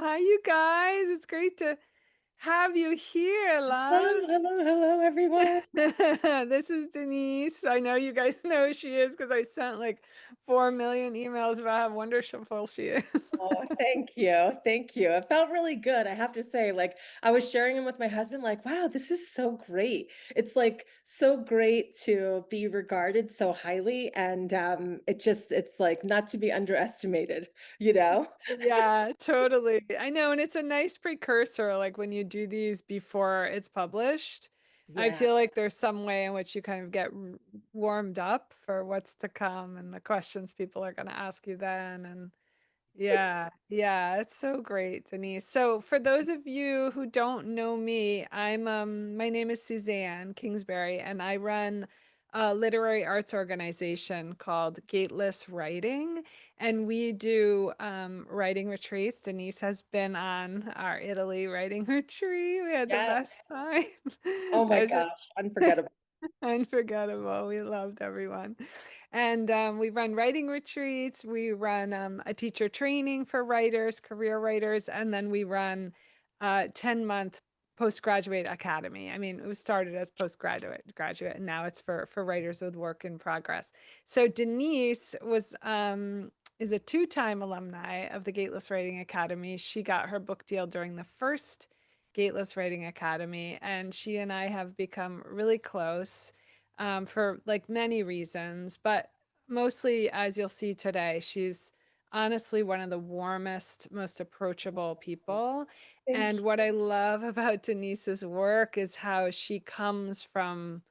Hi, you guys. It's great to have you here, Hello, loves. hello, hello, everyone. This is Denise. I know you guys know who she is because I sent like 4 million emails about how wonderful she is. Oh, thank you. Thank you. It felt really good. I have to say, like, I was sharing them with my husband, like, wow, this is so great. It's like so great to be regarded so highly. And it's like not to be underestimated, you know? Yeah, totally. I know. And it's a nice precursor, like when you do these before it's published. I Yeah. feel like there's some way in which you kind of get warmed up for what's to come and the questions people are going to ask you then. And yeah, yeah, it's so great, Denise. So for those of you who don't know me, my name is Suzanne Kingsbury, and I run a literary arts organization called Gateless Writing, and we do writing retreats. Denise has been on our Italy writing retreat. We had the Yeah. best time. Oh I my was just gosh. Unforgettable. unforgettable. We loved everyone. And we run writing retreats. We run a teacher training for writers, career writers, and then we run a 10-month postgraduate academy. I mean, it was started as graduate, and now it's for writers with work in progress. So Denise is a two-time alumni of the Gateless Writing Academy. She got her book deal during the first Gateless Writing Academy, and she and I have become really close for like many reasons, but mostly, as you'll see today, she's honestly one of the warmest, most approachable people. Thank And what I love about Denise's work is how she comes from,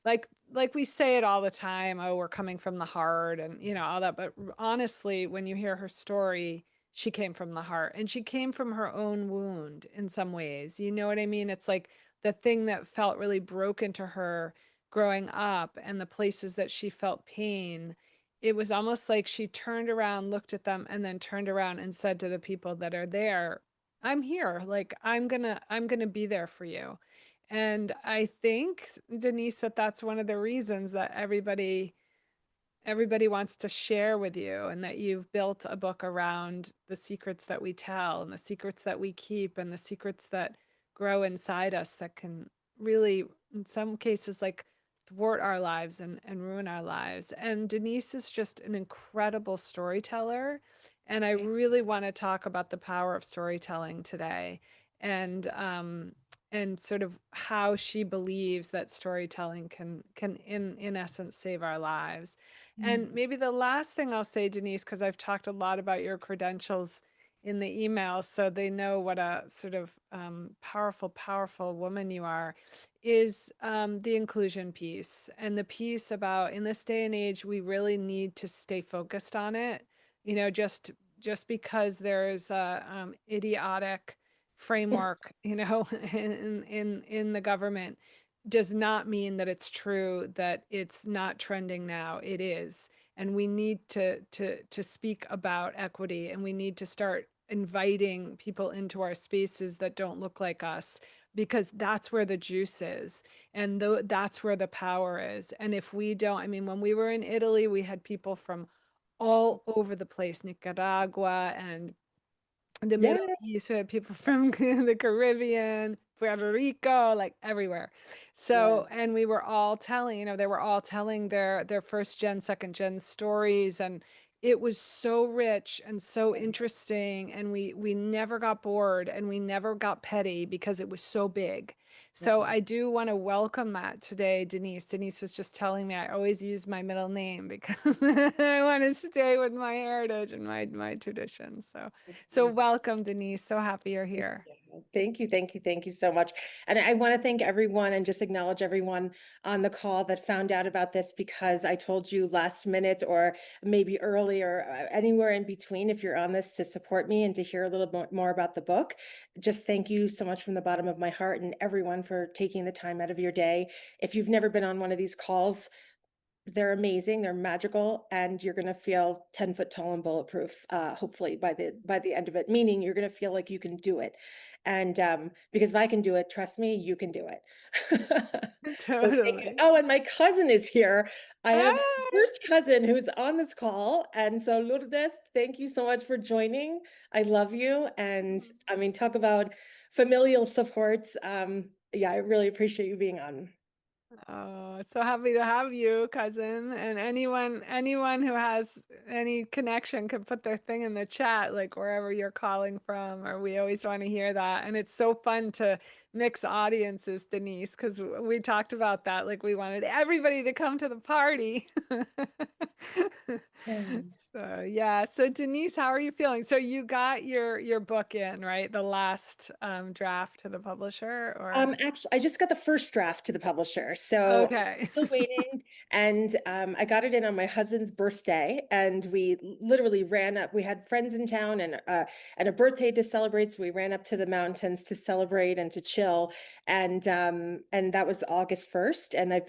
like we say it all the time, oh, we're coming from the heart and all that. But honestly, when you hear her story, she came from the heart and she came from her own wound in some ways. You know what I mean? It's like the thing that felt really broken to her growing up and the places that she felt pain, it was almost like she turned around, looked at them, and then turned around and said to the people that are there, I'm here. Like I'm gonna be there for you. And I think, Denise, that that's one of the reasons that everybody wants to share with you and that you've built a book around the secrets that we tell and the secrets that we keep and the secrets that grow inside us that can really, in some cases, like thwart our lives and ruin our lives. And Denise is just an incredible storyteller. And I really want to talk about the power of storytelling today and sort of how she believes that storytelling can in essence save our lives. you. And maybe the last thing I'll say, Denise, because I've talked a lot about your credentials in the email, so they know what a sort of powerful, powerful woman you are, is the inclusion piece and the piece about in this day and age, we really need to stay focused on it. Just because there's a idiotic framework, in the government does not mean that it's true that it's not trending now. It is. And we need to speak about equity and we need to start inviting people into our spaces that don't look like us because that's where the juice is and that's where the power is. And if we don't, I mean, when we were in Italy, we had people from all over the place, Nicaragua and the Yeah. Middle East. We had people from the Caribbean, Puerto Rico, like everywhere. Yeah. So, and we were all telling, they were all telling their first gen, second gen stories, and it was so rich and so interesting. And we never got bored, and we never got petty because it was so big. So Yeah. I do want to welcome that today, Denise. Denise was just telling me I always use my middle name because I want to stay with my heritage and my traditions. So welcome, Denise. So happy you're here. Thank you, thank you, thank you so much. And I want to thank everyone and just acknowledge everyone on the call that found out about this because I told you last minute or maybe earlier, anywhere in between, if you're on this to support me and to hear a little bit more about the book. Just thank you so much from the bottom of my heart and everyone for taking the time out of your day. If you've never been on one of these calls, they're amazing, they're magical, and you're gonna feel 10 foot tall and bulletproof, hopefully by the end of it, meaning you're gonna feel like you can do it. And, because if I can do it, trust me, you can do it. So thank you. Totally. Oh, and my cousin is here. I have a Ah! first cousin who's on this call, and so Lourdes, thank you so much for joining. I love you, and I mean, talk about familial supports. Yeah, I really appreciate you being on. Oh, so happy to have you, cousin. And anyone who has any connection can put their thing in the chat, like wherever you're calling from, or we always want to hear that. And it's so fun to mix audiences, Denise, because we talked about that. Like we wanted everybody to come to the party. Yeah. So yeah. So Denise, how are you feeling? So you got your book in, right? The last draft to the publisher, or Actually, I just got the first draft to the publisher, so okay. still waiting. And I got it in on my husband's birthday, and we literally ran up. We had friends in town and a birthday to celebrate, so we ran up to the mountains to celebrate and to chill. And that was August 1st. And I've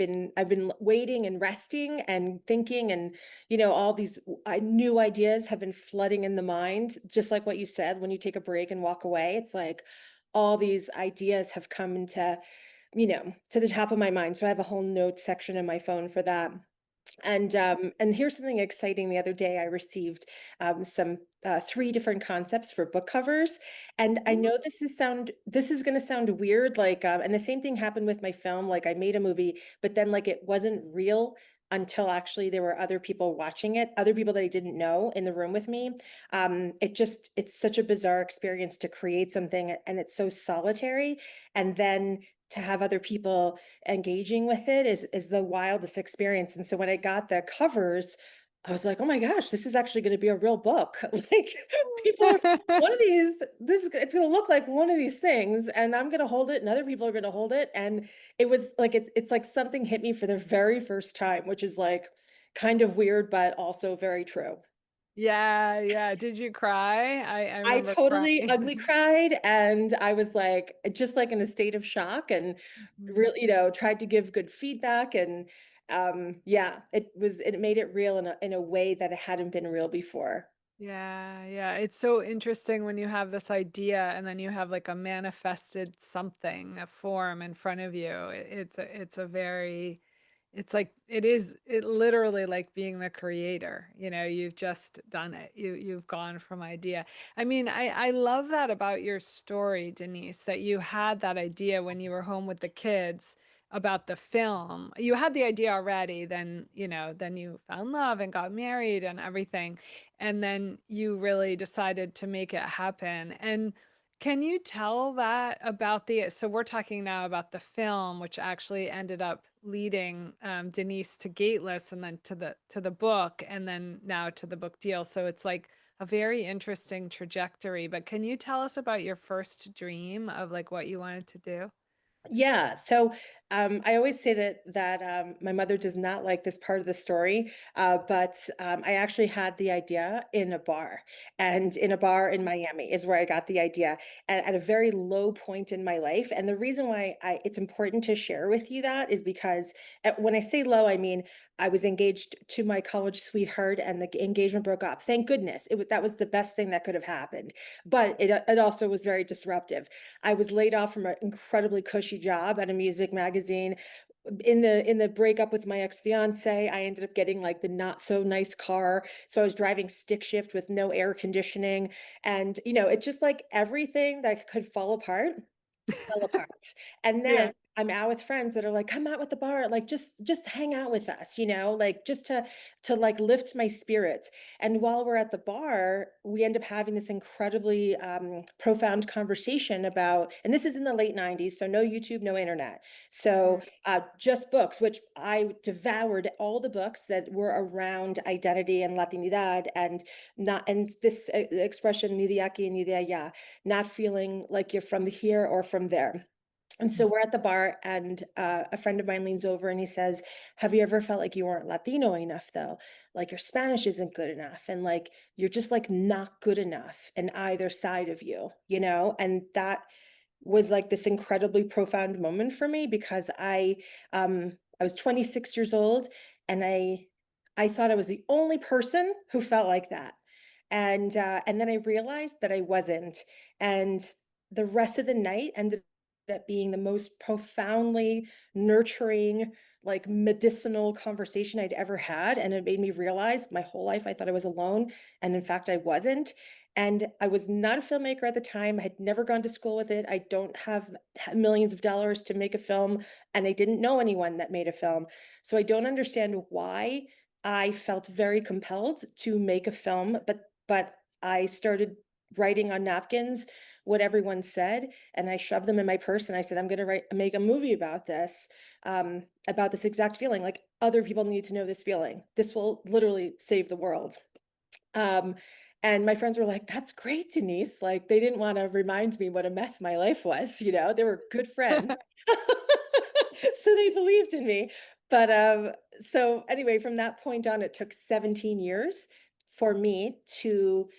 been waiting and resting and thinking, and all these new ideas have been flooding in the mind, just like what you said. When you take a break and walk away, it's like all these ideas have come into, to the top of my mind. So I have a whole note section in my phone for that. And here's something exciting. The other day, I received some three different concepts for book covers, and I know this is going to sound weird. Like, and the same thing happened with my film. Like, I made a movie, but then like it wasn't real until actually there were other people watching it, other people that I didn't know in the room with me. It's such a bizarre experience to create something, and it's so solitary, and then to have other people engaging with it is the wildest experience. And so when I got the covers, I was like, oh my gosh, this is actually going to be a real book. Like people are one of these, it's going to look like one of these things, and I'm going to hold it and other people are going to hold it. And it was like, it's like something hit me for the very first time, which is like kind of weird, but also very true. Yeah, yeah. Did you cry? I I remember totally crying. ugly cried, and I was like just like in a state of shock, and Mhm. really, tried to give good feedback. And yeah, it made it real in a way that it hadn't been real before. Yeah, yeah. It's so interesting when you have this idea and then you have like a manifested something, a form in front of you. It's a very it's like it literally like being the creator. You've just done it. You've gone from idea. I mean, I love that about your story, Denise, that you had that idea when you were home with the kids about the film. You had the idea already, then you found love and got married and everything. And then you really decided to make it happen. And can you tell that about so we're talking now about the film, which actually ended up leading Denise to Gateless and then to the book and then now to the book deal. So it's like a very interesting trajectory. But can you tell us about your first dream of like what you wanted to do? Yeah. So I always say that my mother does not like this part of the story, but I actually had the idea in a bar, and in a bar in Miami is where I got the idea, and at a very low point in my life. And the reason why it's important to share with you that is because when I say low, I mean I was engaged to my college sweetheart, and the engagement broke up. Thank goodness. That was the best thing that could have happened, but it also was very disruptive. I was laid off from an incredibly cushy job at a music magazine. In the breakup with my ex-fiance, I ended up getting like the not so nice car. So I was driving stick shift with no air conditioning. And it's just like everything that could fall apart fell apart. And Yeah. then I'm out with friends that are like, come out with the bar, like just hang out with us, like just to like lift my spirits. And while we're at the bar, we end up having this incredibly profound conversation about, and this is in the late 90s, so no YouTube, no internet. So just books, which I devoured all the books that were around identity and Latinidad, and this expression, ni de aquí, ni de allá, not feeling like you're from here or from there. And so we're at the bar, and a friend of mine leans over and he says, have you ever felt like you weren't Latino enough, though? Like your Spanish isn't good enough, and like you're just like not good enough in either side of you? And that was like this incredibly profound moment for me because I was 26 years old, And I thought I was the only person who felt like that. And then I realized that I wasn't. And the rest of the night ended up being the most profoundly nurturing, like medicinal conversation I'd ever had. And it made me realize my whole life I thought I was alone. And in fact, I wasn't. And I was not a filmmaker at the time. I had never gone to school with it. I don't have millions of dollars to make a film, and I didn't know anyone that made a film. So I don't understand why I felt very compelled to make a film, but I started writing on napkins what everyone said, and I shoved them in my purse, and I said, "I'm gonna make a movie about this exact feeling. Like other people need to know this feeling. This will literally save the world." Um, and my friends were like, "That's great, Denise." Like they didn't want to remind me what a mess my life was. They were good friends. So they believed in me. So anyway, from that point on, it took 17 years for me to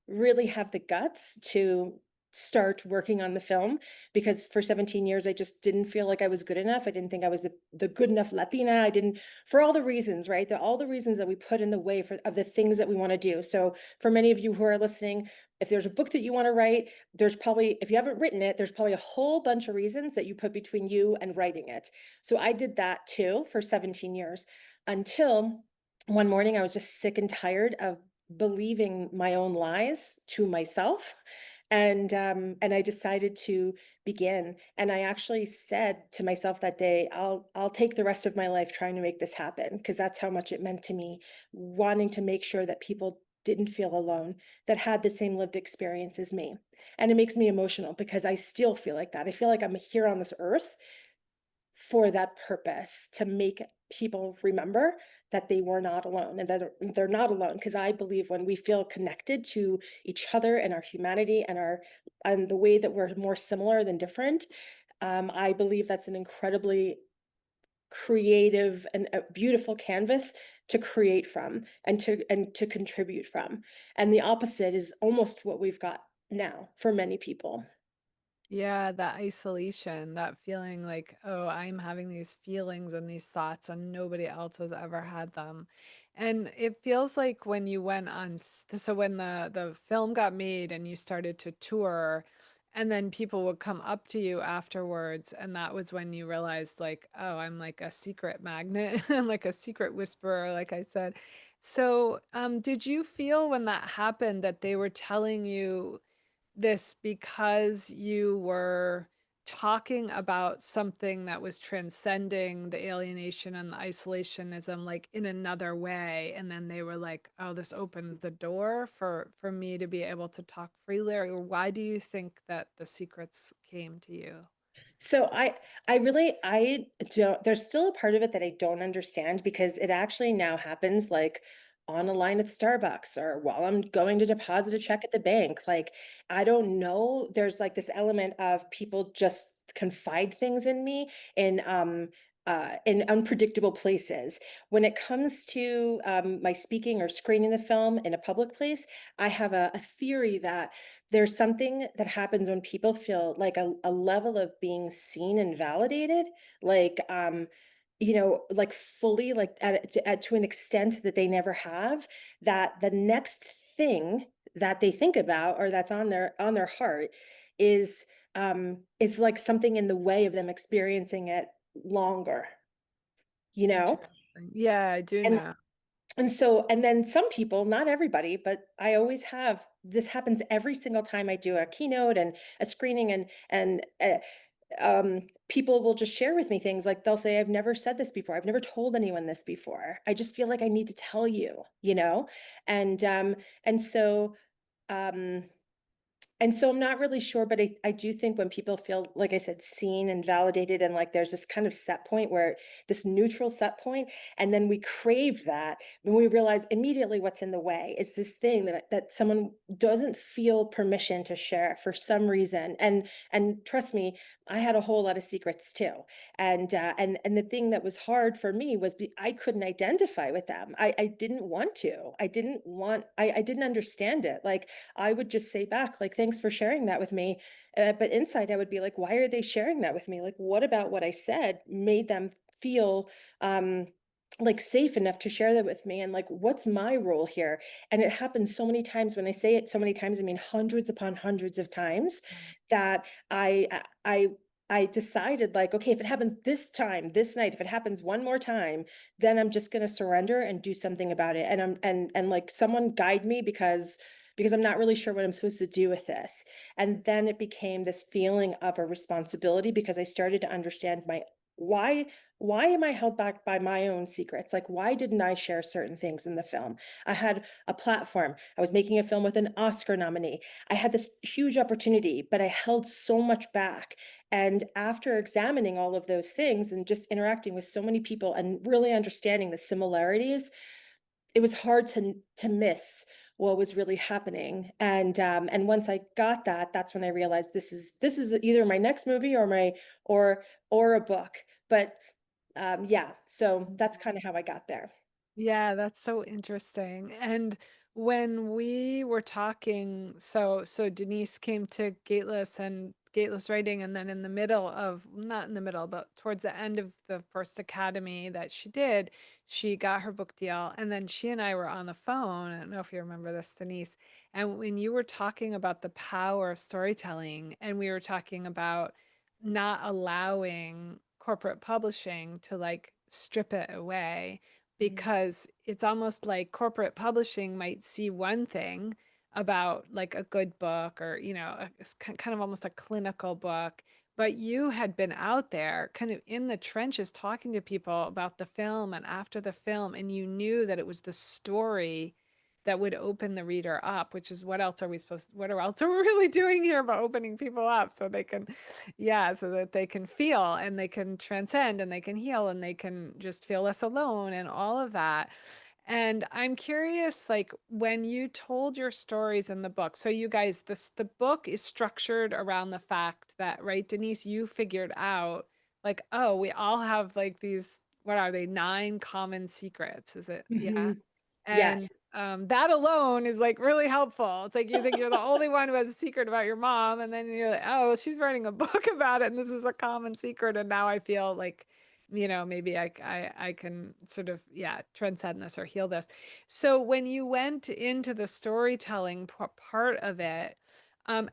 really have the guts to start working on the film, because for 17 years I just didn't feel like I was good enough. I didn't think I was the good enough Latina. I didn't, for all the reasons, right? All the reasons that we put in the way of the things that we want to do. So for many of you who are listening, if there's a book that you want to write, there's probably, if you haven't written it, there's probably a whole bunch of reasons that you put between you and writing it. So I did that too for 17 years, until one morning I was just sick and tired of believing my own lies to myself. And I decided to begin. And I actually said to myself that day, I'll take the rest of my life trying to make this happen, because that's how much it meant to me, wanting to make sure that people didn't feel alone, that had the same lived experience as me. And it makes me emotional because I still feel like that. I feel like I'm here on this earth for that purpose, to make people remember that they were not alone, and that they're not alone. Because I believe when we feel connected to each other and our humanity and the way that we're more similar than different, I believe that's an incredibly creative and a beautiful canvas to create from, and to contribute from. And the opposite is almost what we've got now for many people. Yeah, that isolation, that feeling like, oh, I'm having these feelings and these thoughts and nobody else has ever had them. And it feels like when you went on, so when the film got made and you started to tour, and then people would come up to you afterwards, and that was when you realized like, oh, I'm like a secret magnet, I'm like a secret whisperer, like I said. So, did you feel when that happened that they were telling you this because you were talking about something that was transcending the alienation and the isolationism like in another way, and then they were like, oh, this opens the door for me to be able to talk freely? Or why do you think that the secrets came to you? So I don't, there's still a part of it that I don't understand, because it actually now happens like on a line at Starbucks, or while I'm going to deposit a check at the bank. Like, I don't know. There's like this element of people just confide things in me in unpredictable places. When it comes to my speaking or screening the film in a public place, I have a theory that there's something that happens when people feel like a level of being seen and validated, like like fully, like to an extent that they never have, that the next thing that they think about, or that's on their heart, is like something in the way of them experiencing it longer, you know? Interesting. Yeah, I do And know. and then some people, not everybody, but I always have, this happens every single time I do a keynote and a screening, and people will just share with me things like, they'll say, "I've never said this before. I've never told anyone this before. I just feel like I need to tell you," you know? And and so um and so I'm not really sure, but I do think when people feel, like I said, seen and validated, and like there's this kind of set point, where this neutral set point, and then we crave that when we realize immediately what's in the way is this thing that someone doesn't feel permission to share for some reason. And trust me, I had a whole lot of secrets too. And the thing that was hard for me was I couldn't identify with them. I didn't want to. I didn't understand it. Like, I would just say back, like, thanks for sharing that with me. But inside, I would be like, why are they sharing that with me? Like, what about what I said made them feel, um, like safe enough to share that with me, and like what's my role here. And it happens so many times. When I say it so many times, I mean hundreds upon hundreds of times, Right. that I decided, like, okay, if it happens this time, this night, if it happens one more time, then I'm just going to surrender and do something about it. And and like someone guide me, because I'm not really sure what I'm supposed to do with this. And then it became this feeling of a responsibility, because I started to understand my why why am I held back by my own secrets? Like, why didn't I share certain things in the film? I had a platform. I was making a film with an Oscar nominee. I had this huge opportunity, but I held so much back. And after examining all of those things and just interacting with so many people and really understanding the similarities, it was hard to miss what was really happening. And once I got that, that's when I realized this is either my next movie or my or a book. But yeah, so that's kind of how I got there. Yeah, that's so interesting. And when we were talking, so Denise came to Gateless and Gateless Writing, and then in the middle of, not in the middle, but towards the end of the first academy that she did, she got her book deal. And then she and I were on the phone. I don't know if you remember this, Denise. And when you were talking about the power of storytelling, and we were talking about not allowing corporate publishing to like strip it away, Mhm. because it's almost like corporate publishing might see one thing about like a good book, or it's kind of almost a clinical book, but you had been out there kind of in the trenches talking to people about the film and after the film, and you knew that it was the story that would open the reader up, which is what else are we supposed what else are we really doing here but opening people up so they can, yeah, so that they can feel and they can transcend and they can heal and they can just feel less alone and all of that. And I'm curious, like when you told your stories in the book, so you guys, the book is structured around the fact that, right, Denise, you figured out like, oh, we all have like these, what are they, nine common secrets, is it? Yeah. Mhm. Yeah. And that alone is like really helpful. It's like you think you're the only one who has a secret about your mom, and then you're like, oh, she's writing a book about it, and this is a common secret. And now I feel like, maybe I can sort of, yeah, transcend this or heal this. So when you went into the storytelling part of it,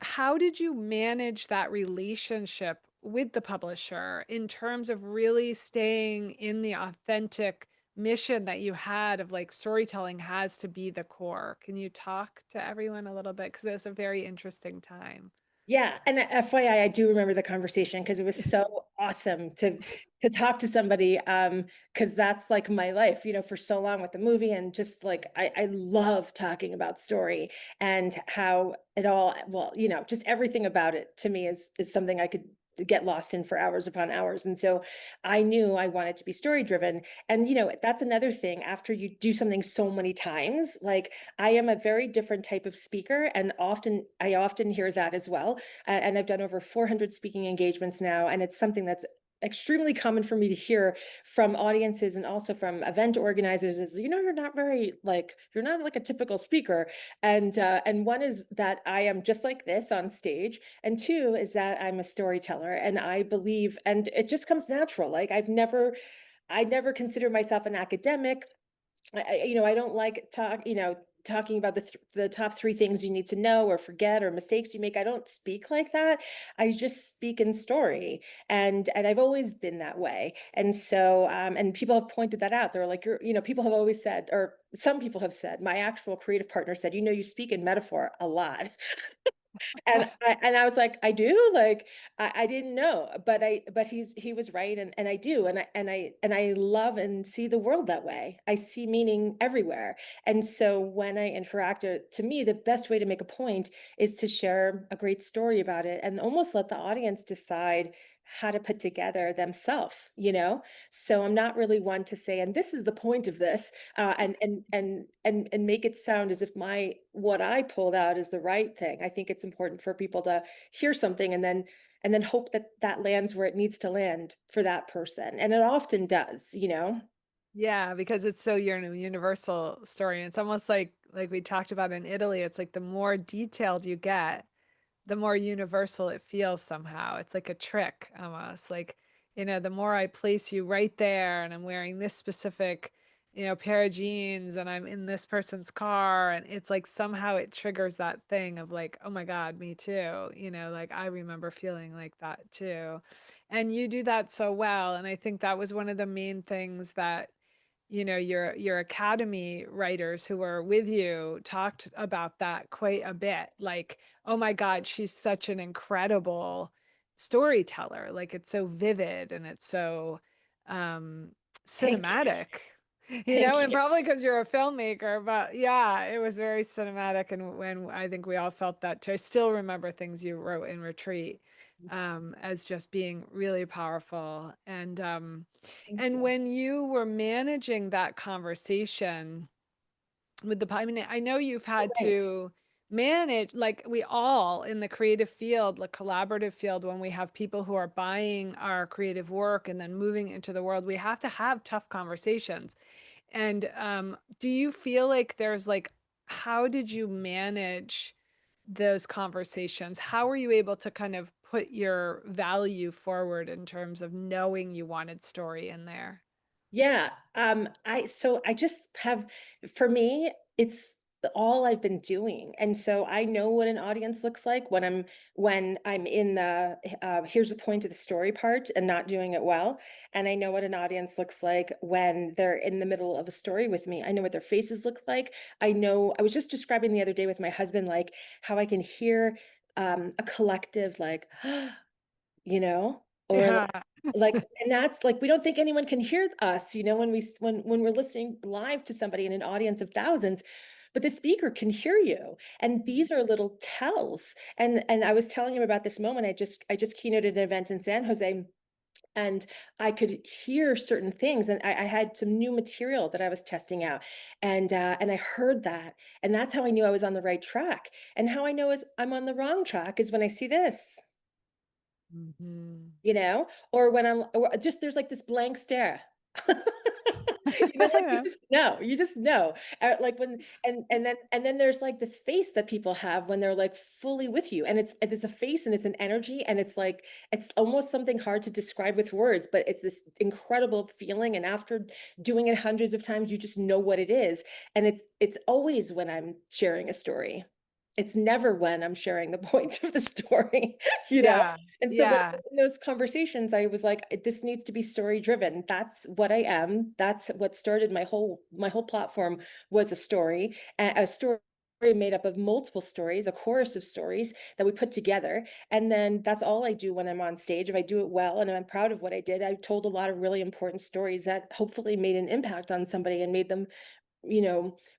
how did you manage that relationship with the publisher in terms of really staying in the authentic mission that you had of like storytelling has to be the core? Can you talk to everyone a little bit? Because it was a very interesting time. Yeah, and FYI, I do remember the conversation because it was so awesome to talk to somebody, because that's like my life, for so long with the movie. And just like I love talking about story and how it all, well, just everything about it to me is something I could get lost in for hours upon hours. And so I knew I wanted to be story driven. And that's another thing, after you do something so many times, like I am a very different type of speaker, and I often hear that as well. And I've done over 400 speaking engagements now, and it's something that's extremely common for me to hear from audiences and also from event organizers is, you're not like a typical speaker. And one is that I am just like this on stage, and two is that I'm a storyteller, and I believe, and it just comes natural. Like I never consider myself an academic. I don't like talking about the top three things you need to know or forget or mistakes you make. I don't speak like that. I just speak in story, and I've always been that way. And so, and people have pointed that out. They're like, people have always said, or some people have said, my actual creative partner said, you speak in metaphor a lot. And I was like, I do, like, I didn't know, but he was right, and I do, and I love and see the world that way. I see meaning everywhere. And so when I interact, to me, the best way to make a point is to share a great story about it and almost let the audience decide how to put together themselves. So I'm not really one to say, and this is the point of this, and make it sound as if my what I pulled out is the right thing. I think it's important for people to hear something, and then hope that that lands where it needs to land for that person, and it often does. Yeah, because it's so you're a universal story. And it's almost like we talked about in Italy, it's like the more detailed you get, the more universal it feels somehow. It's like a trick almost. Like, the more I place you right there and I'm wearing this specific pair of jeans and I'm in this person's car, and it's like somehow it triggers that thing of like, oh my God, me too. Like I remember feeling like that too. And you do that so well. And I think that was one of the main things that your academy writers who were with you talked about that quite a bit. Like, oh my God, she's such an incredible storyteller. Like it's so vivid and it's so um Thank you. cinematic. Thank And you. probably because you're a filmmaker, but yeah, it was very cinematic. And when I think we all felt that too. I still remember things you wrote in retreat as just being really powerful. Thank And you. when you were managing that conversation with I mean, I know you've had Right. to manage, like we all in the creative field, the collaborative field, when we have people who are buying our creative work and then moving into the world, we have to have tough conversations. And do you feel like there's like, how did you manage those conversations? How were you able to kind of put your value forward in terms of knowing you wanted story in there? Yeah, I just have for me, it's all I've been doing. And so I know what an audience looks like when I'm in the here's the point of the story part and not doing it well. And I know what an audience looks like when they're in the middle of a story with me. I know what their faces look like. I was just describing the other day with my husband, like how I can hear a collective like you know, or Yeah. and that's like, we don't think anyone can hear us, when when we're listening live to somebody in an audience of thousands, but the speaker can hear you. And these are little tells. And I was telling him about this moment. I just keynoted an event in San Jose, and I could hear certain things, and I had some new material that I was testing out, and I heard that, and that's how I knew I was on the right track. And how I know is I'm on the wrong track is when I see this. Mhm. Or when or just there's like this blank stare. Like you just know. Like when and then there's like this face that people have when they're like fully with you. And it's a face and it's an energy and it's like it's almost something hard to describe with words, but it's this incredible feeling. And after doing it hundreds of times, you just know what it is. And it's always when I'm sharing a story. It's never when I'm sharing the point of the story, you know? Yeah. And so Yeah. in those conversations, I was like, this needs to be story driven. That's what I am. That's what started my whole platform was a story, a story made up of multiple stories, a chorus of stories that we put together. And then that's all I do when I'm on stage. If I do it well and I'm proud of what I did, I told a lot of really important stories that hopefully made an impact on somebody and made them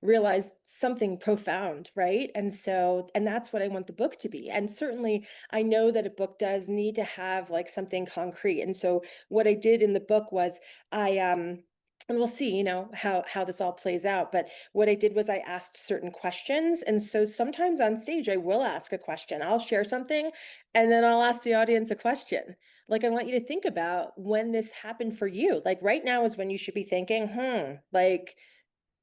realize something profound, right? And that's what I want the book to be. And certainly I know that a book does need to have like something concrete. And so what I did in the book was and we'll see, how this all plays out. But what I did was I asked certain questions. And so sometimes on stage, I will ask a question. I'll share something and then I'll ask the audience a question. Like, I want you to think about when this happened for you. Like right now is when you should be thinking,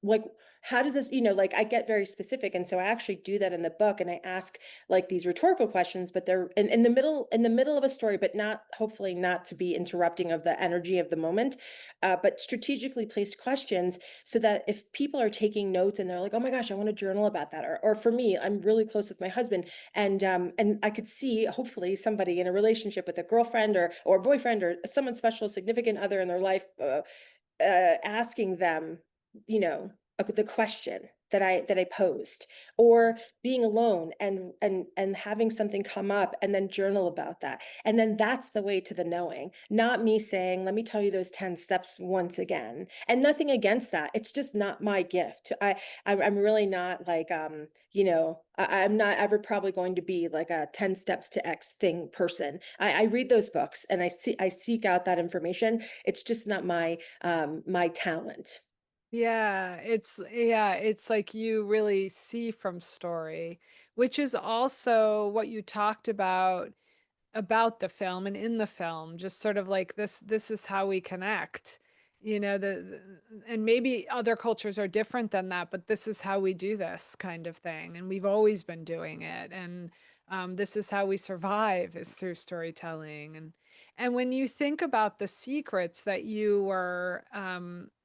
like how does this, like I get very specific. And so I actually do that in the book, and I ask like these rhetorical questions, but they're in the middle of a story, but not, hopefully not to be interrupting of the energy of the moment, but strategically placed questions so that if people are taking notes and they're like, oh my gosh, I want to journal about that, or for me, I'm really close with my husband, and I could see hopefully somebody in a relationship with a girlfriend or boyfriend or someone special, significant other in their life, asking them, the question that I posed, or being alone and having something come up and then journal about that. And then that's the way to the knowing, not me saying, let me tell you those 10 steps once again. And nothing against that. It's just not my gift. I'm really not like I'm not ever probably going to be like a 10 steps to X thing person. I read those books and I seek out that information. It's just not my talent. It's like you really see from story, which is also what you talked about the film and in the film, just sort of like this is how we connect. And maybe other cultures are different than that, but this is how we do this kind of thing, and we've always been doing it. And this is how we survive, is through storytelling. And when you think about the secrets that you were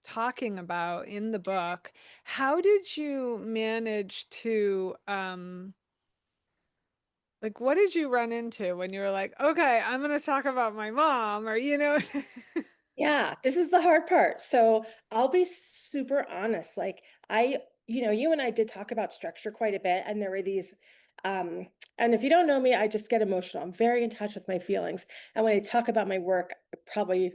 talking about in the book. How did you manage to like, what did you run into when you were like, okay, I'm going to talk about my mom, or, you know? Yeah, this is the hard part. So I'll be super honest. Like you and I did talk about structure quite a bit, and there were these, and if you don't know me, I just get emotional. I'm very in touch with my feelings. And when I talk about my work, I probably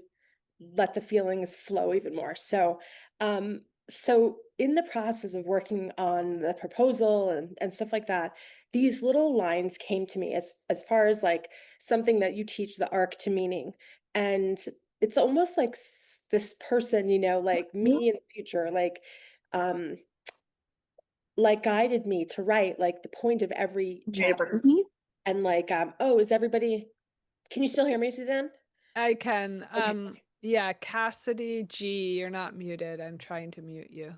let the feelings flow even more. So in the process of working on the proposal and stuff like that, these little lines came to me as far as like something that you teach the arc to meaning. And it's almost like this person, like me in the future, um, like guided me to write like the point of every chapter. And like, oh, can you still hear me, Suzanne? I can. Okay. Yeah, Cassidy G, you're not muted. I'm trying to mute you.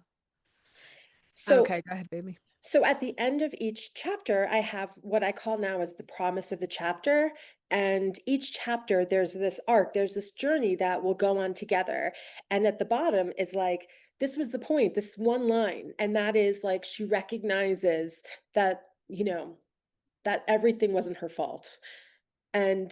So Okay, go ahead, baby. So at the end of each chapter, I have what I call now as the promise of the chapter. And each chapter, there's this arc, there's this journey that will go on together. And at the bottom is like, this was the point, this one line. And that is like, she recognizes that, that everything wasn't her fault. And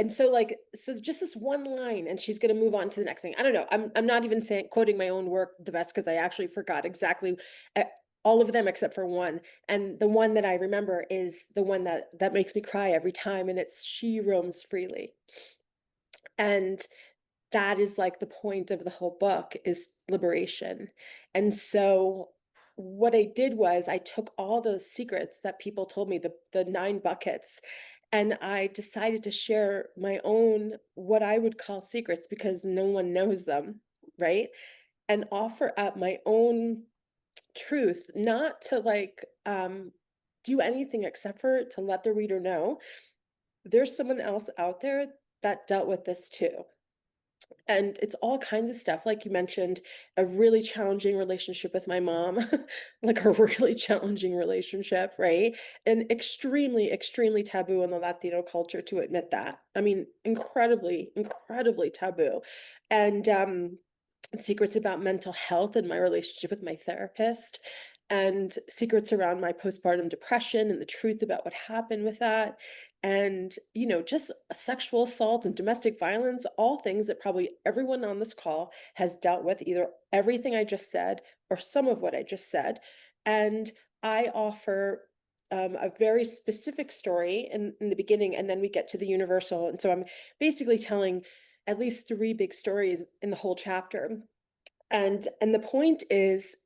so like, so just this one line, and she's going to move on to the next thing. I don't know. I'm not even saying quoting my own work the best, because I actually forgot exactly uh, all of them except for one. And the one that I remember is the one that makes me cry every time, and it's she roams freely. And that is like the point of the whole book, is liberation. And so what I did was I took all those secrets that people told me, the 9 buckets, and I decided to share my own, what I would call secrets, because no one knows them, right? And offer up my own truth, not to like do anything except for to let the reader know there's someone else out there that dealt with this too. And it's all kinds of stuff. Like you mentioned, a really challenging relationship with my mom, like a really challenging relationship, right? And extremely, extremely taboo in the Latino culture to admit that. I mean, incredibly, incredibly taboo. And secrets about mental health and my relationship with my therapist, and secrets around my postpartum depression and the truth about what happened with that, and just sexual assault and domestic violence, all things that probably everyone on this call has dealt with, either everything I just said or some of what I just said. And I offer a very specific story in the beginning, and then we get to the universal. And so I'm basically telling at least 3 big stories in the whole chapter. And the point is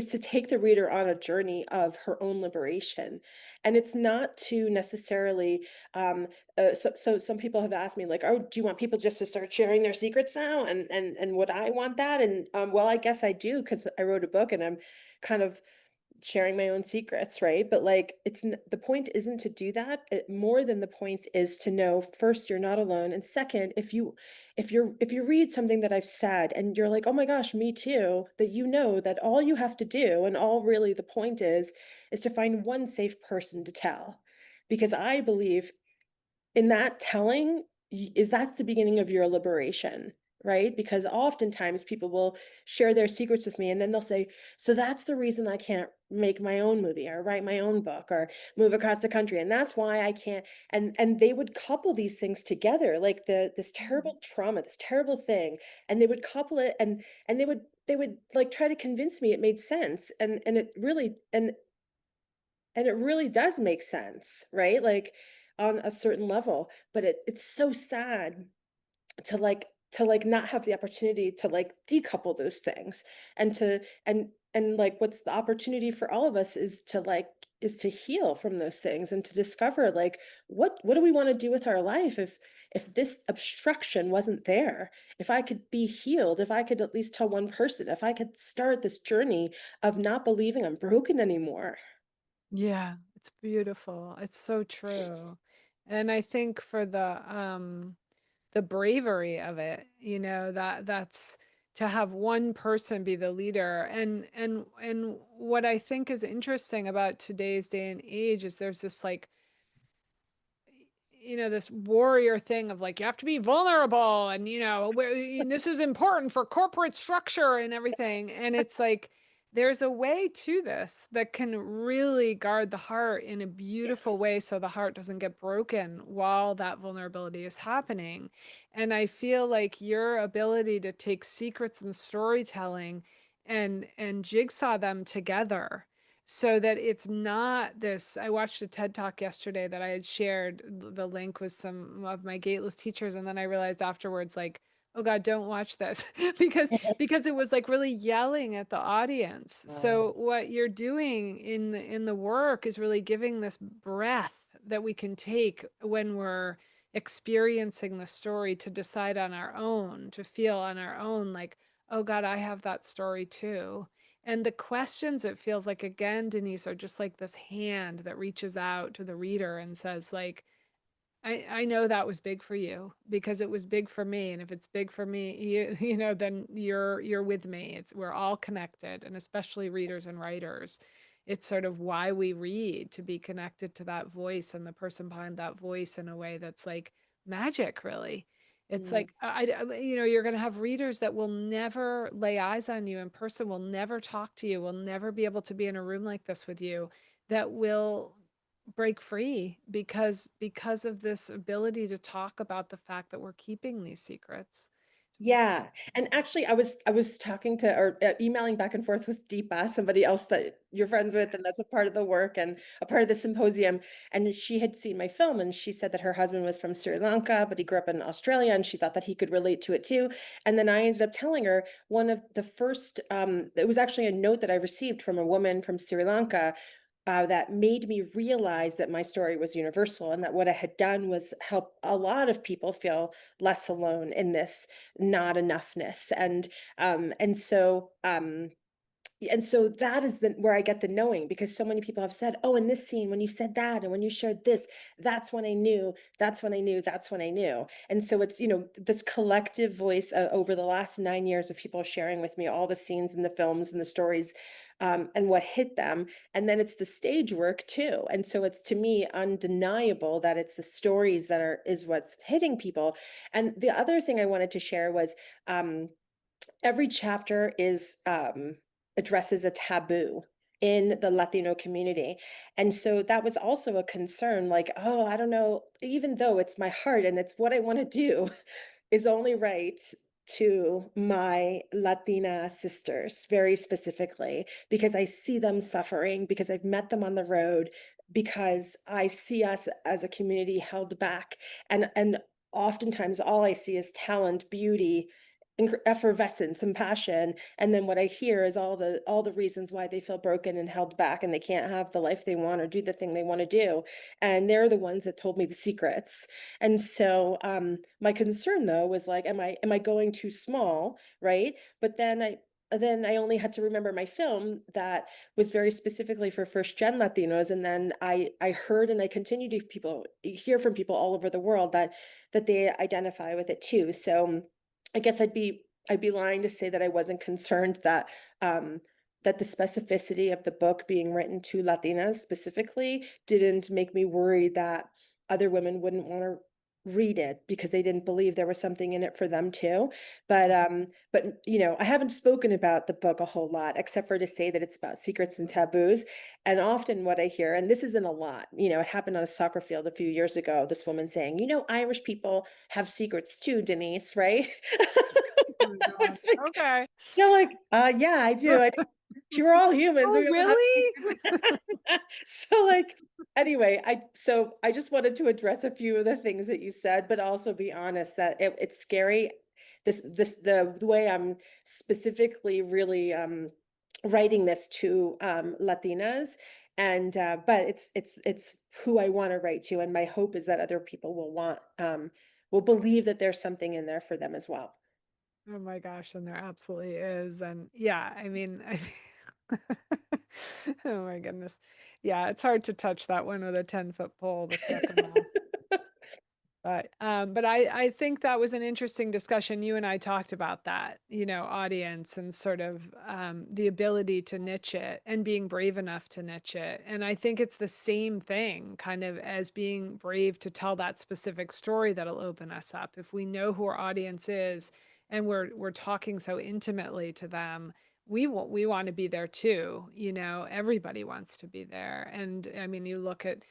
to take the reader on a journey of her own liberation. And it's not to necessarily so some people have asked me, like, oh, do you want people just to start sharing their secrets now? And would I want that? And well, I guess I do, because I wrote a book and I'm kind of sharing my own secrets, right? But like, the point isn't to do that. More than the point is to know, first, you're not alone, and second, if you read something that I've said and you're like, oh my gosh, me too, that you know that all you have to do, and all really the point is to find one safe person to tell. Because I believe in that telling, that's the beginning of your liberation, right? Because oftentimes people will share their secrets with me, and then they'll say, so that's the reason I can't make my own movie or write my own book or move across the country, and that's why I can't. And they would couple these things together, like this terrible trauma, this terrible thing, and they would couple it, and they would like try to convince me it made sense, and it really does make sense, right? Like on a certain level, but it's so sad to not have the opportunity to like decouple those things, and like what's the opportunity for all of us is to heal from those things, and to discover like what do we want to do with our life, if this obstruction wasn't there, if I could be healed, if I could at least tell one person, if I could start this journey of not believing I'm broken anymore. Yeah, it's beautiful. It's so true. And I think for the bravery of it, you know, that's to have one person be the leader. And what I think is interesting about today's day and age is there's this like this warrior thing of like, you have to be vulnerable and, this is important for corporate structure and everything. And it's like, there's a way to this that can really guard the heart in a beautiful way so the heart doesn't get broken while that vulnerability is happening. And I feel like your ability to take secrets and storytelling and jigsaw them together so that it's not this. I watched a TED Talk yesterday that I had shared the link with some of my Gateless teachers, and then I realized afterwards, like, oh God, don't watch this because it was like really yelling at the audience. So what you're doing in the work is really giving this breath that we can take when we're experiencing the story to decide on our own, to feel on our own, like, oh God, I have that story too. And the questions, it feels like, again, Denise, are just like this hand that reaches out to the reader and says, like, I know that was big for you because it was big for me. And if it's big for me, then you're with me. We're all connected, and especially readers and writers. It's sort of why we read, to be connected to that voice and the person behind that voice in a way that's like magic, really. It's Mm. like you're going to have readers that will never lay eyes on you in person, will never talk to you, will never be able to be in a room like this with you, that will break free because of this ability to talk about the fact that we're keeping these secrets. Yeah, and actually, I was talking to or emailing back and forth with Deepa, somebody else that you're friends with, and that's a part of the work and a part of the symposium. And she had seen my film, and she said that her husband was from Sri Lanka, but he grew up in Australia, and she thought that he could relate to it too. And then I ended up telling her one of the first. It was actually a note that I received from a woman from Sri Lanka that made me realize that my story was universal and that what I had done was help a lot of people feel less alone in this not enoughness. And so that is where I get the knowing, because so many people have said, oh, in this scene, when you said that, and when you shared this, that's when I knew, that's when I knew, that's when I knew. And so it's, this collective voice over the last 9 years of people sharing with me all the scenes and the films and the stories, and what hit them. And then it's the stage work too. And so it's, to me, undeniable that it's the stories is what's hitting people. And the other thing I wanted to share was, every chapter is addresses a taboo in the Latino community. And so that was also a concern, like, oh, I don't know, even though it's my heart and it's what I want to do, is only right to my Latina sisters, very specifically, because I see them suffering, because I've met them on the road, because I see us as a community held back. And oftentimes all I see is talent, beauty, effervescence and passion, and then what I hear is all the reasons why they feel broken and held back, and they can't have the life they want or do the thing they want to do. And they're the ones that told me the secrets. And so my concern though was like, am I going too small, right? But then I only had to remember my film that was very specifically for first gen Latinos. And then I heard, and I continue to hear from people all over the world that they identify with it too. So I guess I'd be lying to say that I wasn't concerned that the specificity of the book being written to Latinas specifically didn't make me worry that other women wouldn't want to read it because they didn't believe there was something in it for them too. But I haven't spoken about the book a whole lot, except for to say that it's about secrets and taboos. And often what I hear, and this isn't a lot, it happened on a soccer field a few years ago, this woman saying, Irish people have secrets too, Denise, right? Oh my I gosh. was like, Okay. yeah, I do. We're all humans. Oh, We all have really? secrets. So like, anyway, I just wanted to address a few of the things that you said, but also be honest that it's scary. The way I'm specifically really writing this to Latinas, and but it's who I want to write to, and my hope is that other people will believe that there's something in there for them as well. Oh my gosh, and there absolutely is. And yeah, I mean, oh my goodness. Yeah, it's hard to touch that one with a 10-foot pole, the second one. But I think that was an interesting discussion. You and I talked about that, you know, audience and sort of the ability to niche it and being brave enough to niche it. And I think it's the same thing, kind of as being brave to tell that specific story that'll open us up. If we know who our audience is and we're talking so intimately to them, we want to be there too. You know, everybody wants to be there. And I mean, you look at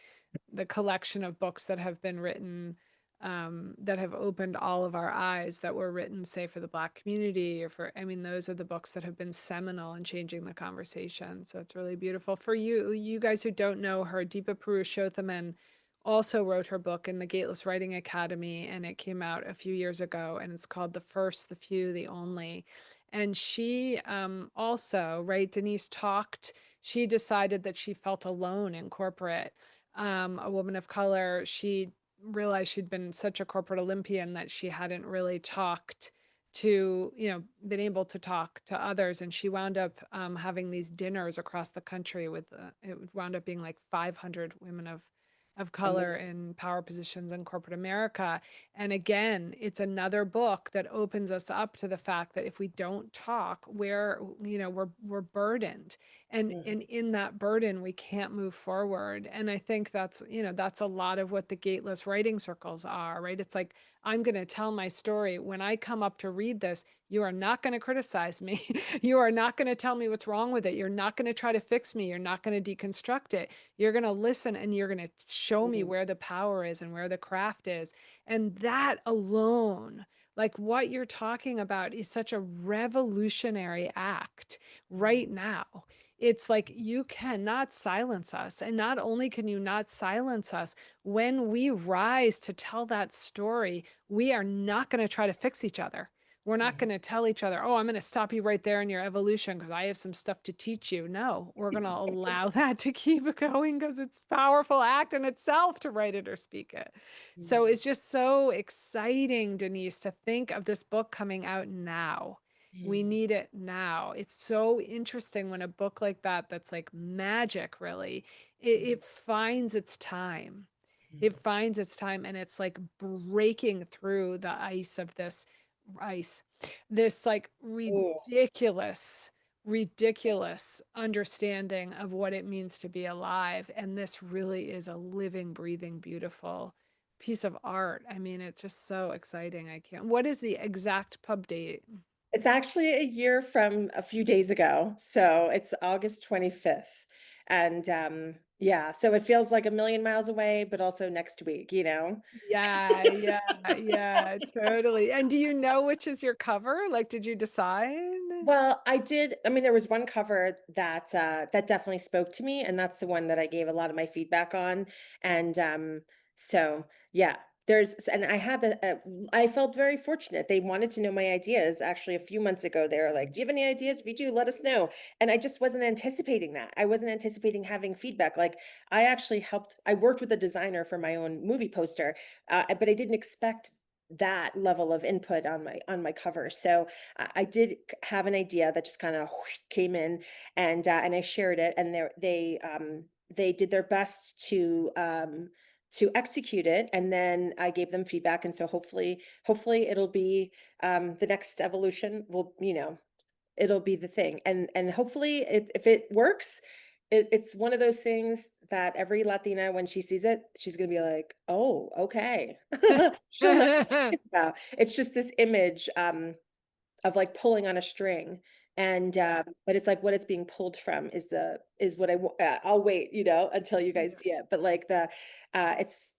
the collection of books that have been written that have opened all of our eyes that were written, say, for the Black community or for, I mean, those are the books that have been seminal in changing the conversation. So it's really beautiful. For you guys who don't know her, Deepa Purushothaman also wrote her book in the Gateless Writing Academy, and it came out a few years ago, and it's called The First, the Few, the Only. And she also, right, Denise talked, she decided that she felt alone in corporate, a woman of color. She realized she'd been such a corporate Olympian that she hadn't really talked to, you know, been able to talk to others. And she wound up having these dinners across the country with, it wound up being like 500 women of color Amazing. in power positions in corporate America. And again, it's another book that opens us up to the fact that if we don't talk, we're burdened. And Mhm. in that burden, we can't move forward. And I think that's, you know, that's a lot of what the gateless writing circles are, right? It's like, I'm going to tell my story. When I come up to read this, you are not going to criticize me. You are not going to tell me what's wrong with it. You're not going to try to fix me. You're not going to deconstruct it. You're going to listen and you're going to show me Mhm. where the power is and where the craft is. And that alone, like what you're talking about, is such a revolutionary act right Mhm. now. It's like you cannot silence us. And not only can you not silence us, when we rise to tell that story, we are not going to try to fix each other. We're not going Mhm. to tell each other, oh, I'm going to stop you right there in your evolution because I have some stuff to teach you. No, we're going to allow that to keep going because it's a powerful act in itself to write it or speak it. So Mhm. it's just so exciting, Denise, to think of this book coming out now. We Mhm. need it now. It's so interesting when a book like that, that's like magic, really, Mhm. it finds its time. It Mhm. finds its time and it's like breaking through the ice, this like Ooh. ridiculous understanding of what it means to be alive. And this really is a living, breathing, beautiful piece of art. I mean, it's just so exciting. I can't. What is the exact pub date? It's actually a year from a few days ago, so it's August 25th, and, yeah, so it feels like a million miles away, but also next week, you know? Yeah, yeah, yeah, totally. And do you know which is your cover? Like, did you decide? Well, I mean, there was one cover that, that definitely spoke to me, and that's the one that I gave a lot of my feedback on, and, so, yeah, and I had I felt very fortunate. They wanted to know my ideas. Actually, a few months ago, they were like, "Do you have any ideas? If you do, let us know." And I just wasn't anticipating that. I wasn't anticipating having feedback. Like, I worked with a designer for my own movie poster, but I didn't expect that level of input on my cover. So, I did have an idea that just kind of came in, and I shared it, and they did their best to execute it, and then I gave them feedback, and so hopefully it'll be the next evolution. Will it'll be the thing, and hopefully if it works. It's one of those things that every Latina, when she sees it, she's gonna be like, "Oh, okay." She'll know what it's about. It's just this image, of, like, pulling on a string, and, Yeah, but it's like what it's being pulled from is what I'll wait, until you guys yeah. see it, but, like, it's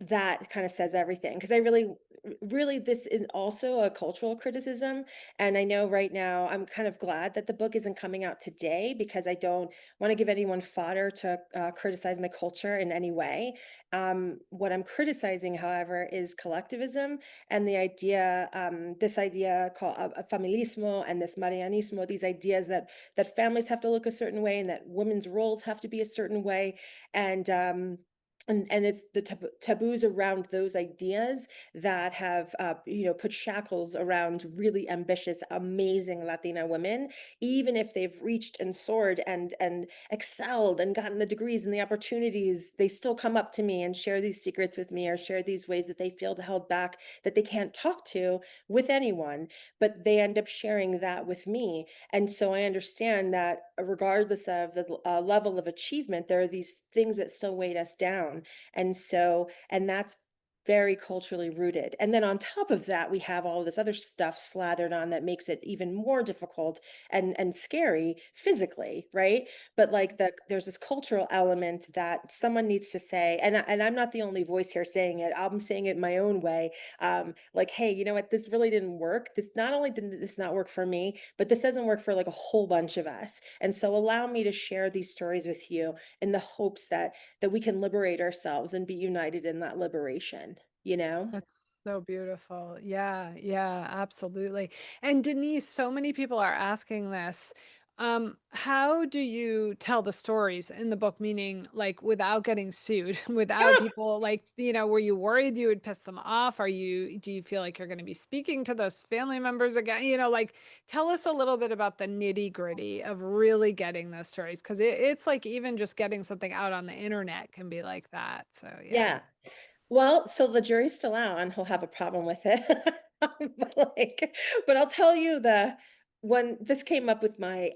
that kinda says everything, because I really this is also a cultural criticism, and I know right now I'm kind of glad that the book isn't coming out today because I don't wanna give anyone fodder to, criticize my culture in any way. What I'm criticizing, however, is collectivism and this idea called, familismo and this marianismo, these ideas that families have to look a certain way and that women's roles have to be a certain way, and, and it's the taboos around those ideas that have put shackles around really ambitious, amazing Latina women, even if they've reached and soared and excelled and gotten the degrees and the opportunities. They still come up to me and share these secrets with me, or share these ways that they feel held back, that they can't talk to with anyone, but they end up sharing that with me. And so I understand that regardless of the level of achievement, there are these things that still weight us down. And that's very culturally rooted. And then on top of that, we have all this other stuff slathered on that makes it even more difficult and scary physically, right? But like there's this cultural element that someone needs to say, and I'm not the only voice here saying it. I'm saying it my own way. Like, hey, you know what? This really didn't work. This not only didn't this not work for me, but this doesn't work for like a whole bunch of us. And so allow me to share these stories with you in the hopes that we can liberate ourselves and be united in that liberation, you know? That's so beautiful. Yeah, yeah, absolutely. And Denise, so many people are asking this. How do you tell the stories in the book, meaning like without getting sued, without people like, were you worried you would piss them off? Do you feel like you're going to be speaking to those family members again? Like tell us a little bit about the nitty gritty of really getting those stories. Cause it's like even just getting something out on the internet can be like that. So yeah. Yeah. Well, so the jury's still out and he'll have a problem with it. But I'll tell you when this came up with my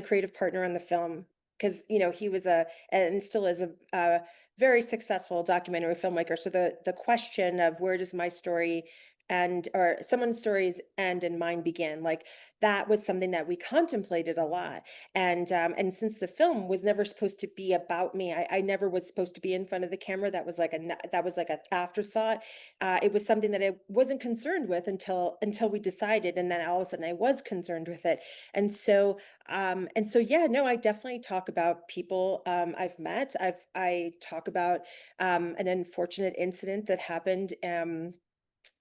creative partner on the film, because he was a and still is a very successful documentary filmmaker. So the question of where does my story end, or someone's stories end and mine begin, like that was something that we contemplated a lot. And since the film was never supposed to be about me, I never was supposed to be in front of the camera. That was like that was like an afterthought. It was something that I wasn't concerned with until we decided, and then all of a sudden I was concerned with it. And so yeah, no, I definitely talk about people I've met. I talk about an unfortunate incident that happened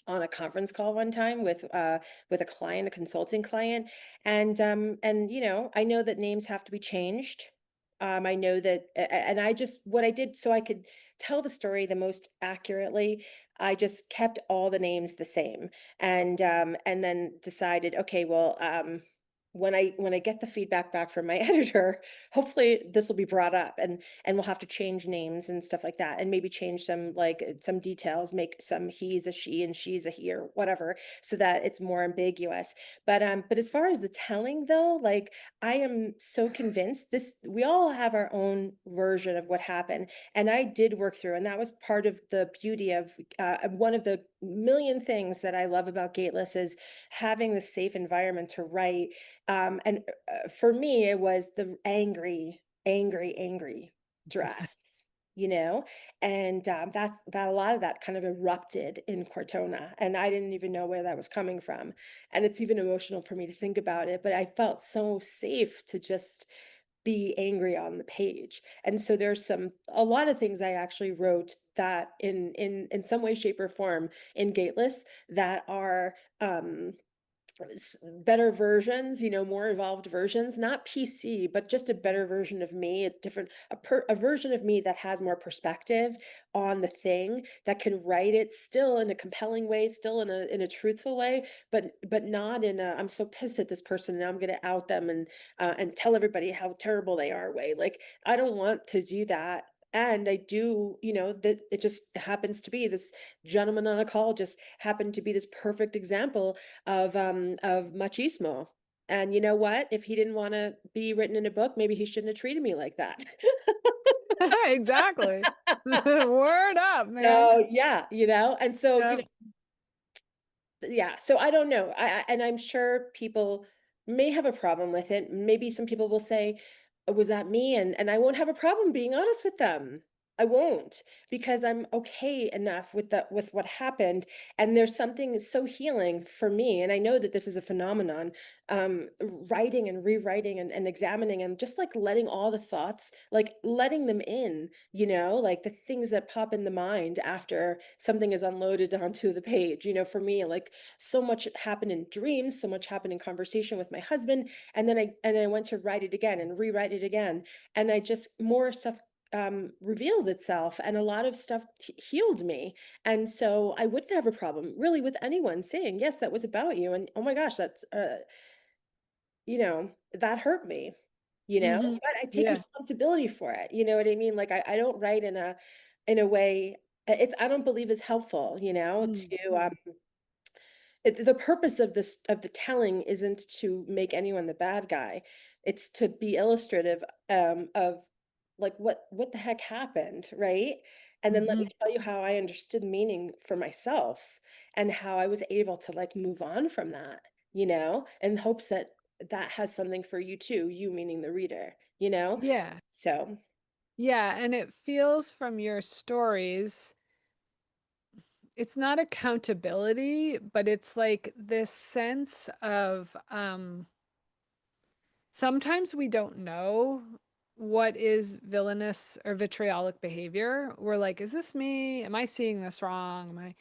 on a conference call one time with a client, a consulting client. And I know that names have to be changed. I know that and I just what I did so I could tell the story the most accurately, I just kept all the names the same. And then decided, okay, well, when I get the feedback back from my editor, hopefully this will be brought up, and we'll have to change names and stuff like that, and maybe change some details, make some he's a she and she's a he or whatever, so that it's more ambiguous. But as far as the telling though, like I am so convinced this we all have our own version of what happened. And I did work through, and that was part of the beauty of one of the million things that I love about Gateless is having the safe environment to write. And for me, it was the angry, angry, angry drafts, you know, and that a lot of that kind of erupted in Cortona, and I didn't even know where that was coming from, and it's even emotional for me to think about it. But I felt so safe to just be angry on the page. And so there's a lot of things I actually wrote that in some way, shape, or form in Gateless that are better versions, more evolved versions, not PC, but just a better version of me, a version of me that has more perspective on the thing, that can write it still in a compelling way, still in a truthful way, but not in a I'm so pissed at this person and I'm going to out them and tell everybody how terrible they are way. Like I don't want to do that. And I do, that it just happens to be this gentleman on a call just happened to be this perfect example of machismo. And you know what? If he didn't want to be written in a book, maybe he shouldn't have treated me like that. Exactly. Word up, man. So yeah, and so Yep. yeah, so I don't know. And I'm sure people may have a problem with it. Maybe some people will say, was that me?" And I won't have a problem being honest with them. I won't, because I'm okay enough with what happened. And there's something so healing for me. And I know that this is a phenomenon, writing and rewriting and examining and just like letting all the thoughts, like letting them in, like the things that pop in the mind after something is unloaded onto the page. For me, like so much happened in dreams, so much happened in conversation with my husband, and then I went to write it again and rewrite it again, and I just more stuff revealed itself, and a lot of stuff healed me. And so I wouldn't have a problem really with anyone saying, yes, that was about you. And oh my gosh, that's, that hurt me, Mhm. but I take Yeah. responsibility for it. You know what I mean? Like I don't write in a way, I don't believe is helpful, Mm, to, mm. the purpose of this of the telling isn't to make anyone the bad guy. It's to be illustrative, of like what the heck happened, right? And then let me Mhm. tell you how I understood meaning for myself and how I was able to like move on from that, in hopes that that has something for you too, you meaning the reader, you know? Yeah. So, Yeah, and it feels from your stories, it's not accountability, but it's like this sense of sometimes we don't know what is villainous or vitriolic behavior. We're like, is this me? Am I seeing this wrong? Am I?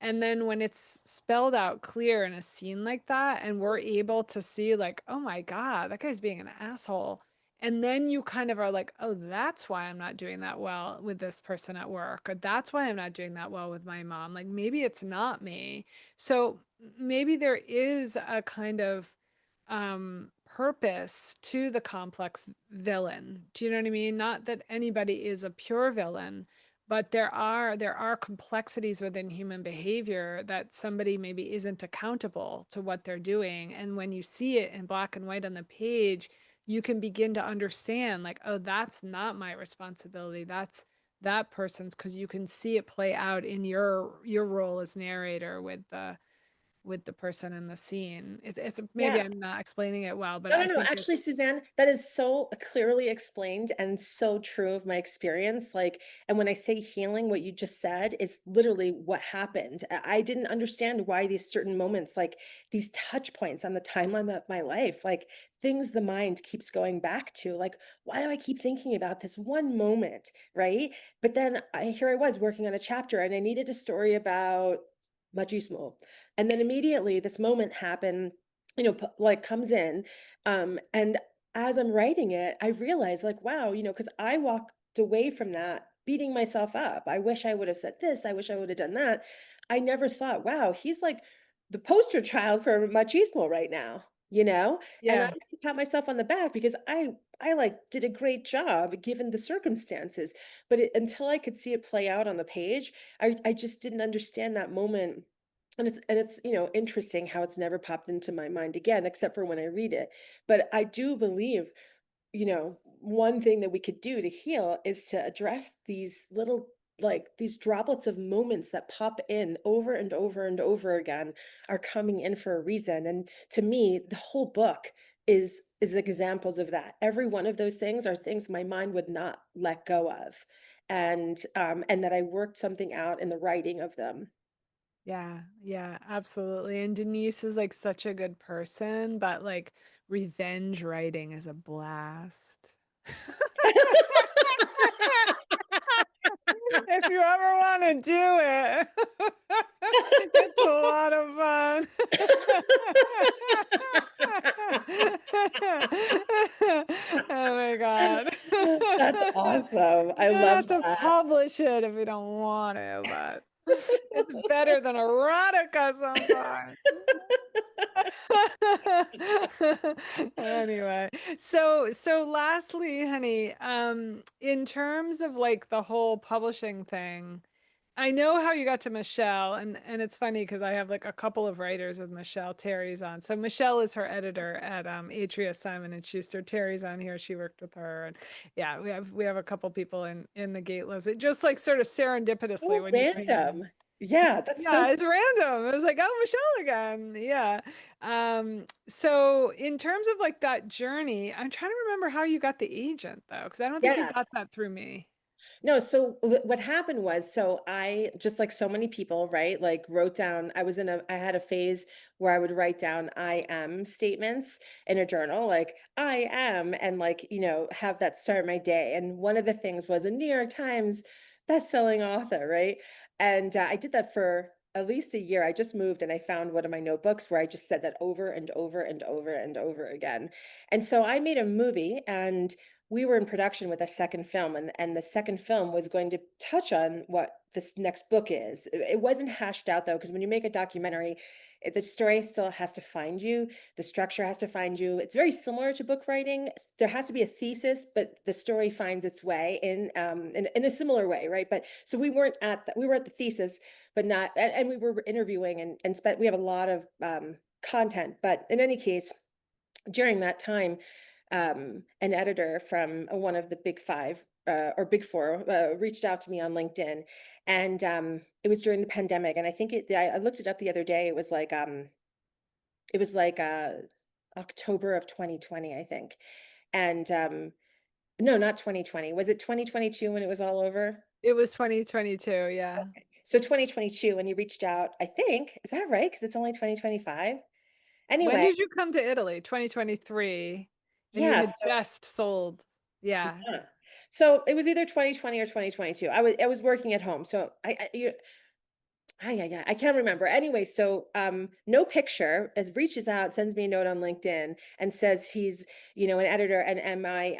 And then when it's spelled out clear in a scene like that, and we're able to see, like, oh my God, that guy's being an asshole. And then you kind of are like, oh, that's why I'm not doing that well with this person at work, or that's why I'm not doing that well with my mom. Like, maybe it's not me. So maybe there is a kind of purpose to the complex villain. Do you know what I mean? Not that anybody is a pure villain, but there are complexities within human behavior that somebody maybe isn't accountable to what they're doing. And when you see it in black and white on the page, you can begin to understand, like, oh, that's not my responsibility. That's that person's, because you can see it play out in your role as narrator with the person in the scene. It's maybe yeah. I'm not explaining it well, but No, no, I no. think Actually, it's Suzanne, that is so clearly explained and so true of my experience. Like, and when I say healing, what you just said is literally what happened. I didn't understand why these certain moments, like these touch points on the timeline of my life, like things the mind keeps going back to, like, why do I keep thinking about this one moment? Right. But then here I was working on a chapter and I needed a story about machismo. And then immediately this moment happened, like comes in, and as I'm writing it, I realized like, wow, because I walked away from that beating myself up. I wish I would have said this. I wish I would have done that. I never thought, wow, he's like the poster child for machismo right now, And I yeah. have to pat myself on the back because I like did a great job given the circumstances. But until I could see it play out on the page, I just didn't understand that moment. And it's interesting how it's never popped into my mind again, except for when I read it. But I do believe, one thing that we could do to heal is to address these little, like these droplets of moments that pop in over and over and over again are coming in for a reason. And to me, the whole book is examples of that. Every one of those things are things my mind would not let go of. And that I worked something out in the writing of them. Yeah, yeah, absolutely. And Denise is like such a good person, but like revenge writing is a blast. If you ever want to do it, it's a lot of fun. Oh my God. That's awesome. You I don't love have to that. publish it if you don't want to, but it's better than erotica sometimes. Anyway, so lastly, honey, in terms of like the whole publishing thing, I know how you got to Michelle, and it's funny because I have like a couple of writers with Michelle. Terry's on. So Michelle is her editor at Atria Simon and Schuster. Terry's on here. She worked with her, and yeah, we have a couple people in the Gateless. It just like sort of serendipitously So when you came in. random. Yeah, that's so Yeah, it's random. It was like, oh, Michelle again. Yeah. So in terms of like that journey, I'm trying to remember how you got the agent though, because I don't think you yeah. got that through me. No, so what happened was, so I just like so many people, right? Like wrote down, I had a phase where I would write down I am statements in a journal, like I am, and like, have that start my day. And one of the things was a New York Times best-selling author, right? And I did that for at least a year. I just moved and I found one of my notebooks where I just said that over and over and over and over again. And so I made a movie, and we were in production with a second film, and the second film was going to touch on what this next book is. It wasn't hashed out though, because when you make a documentary, the story still has to find you, the structure has to find you. It's very similar to book writing. There has to be a thesis, but the story finds its way in a similar way, right? But so we were at the thesis, but not, and we were interviewing and spent. We have a lot of content, but in any case, during that time, an editor from one of the big five or big four reached out to me on LinkedIn, and it was during the pandemic. And I think I looked it up the other day. It was like October of 2020, I think. And no, not 2020. Was it 2022 when it was all over? It was 2022, yeah. So 2022, when you reached out, I think, is that right? Because it's only 2025. When Anyway, did you come to Italy? 2023, and you yeah. had just sold. Yeah. Yeah. So it was either 2020 or 2022. I was working at home. So yeah, I can't remember. Anyway, so no picture as reaches out, sends me a note on LinkedIn and says he's, an editor, and am I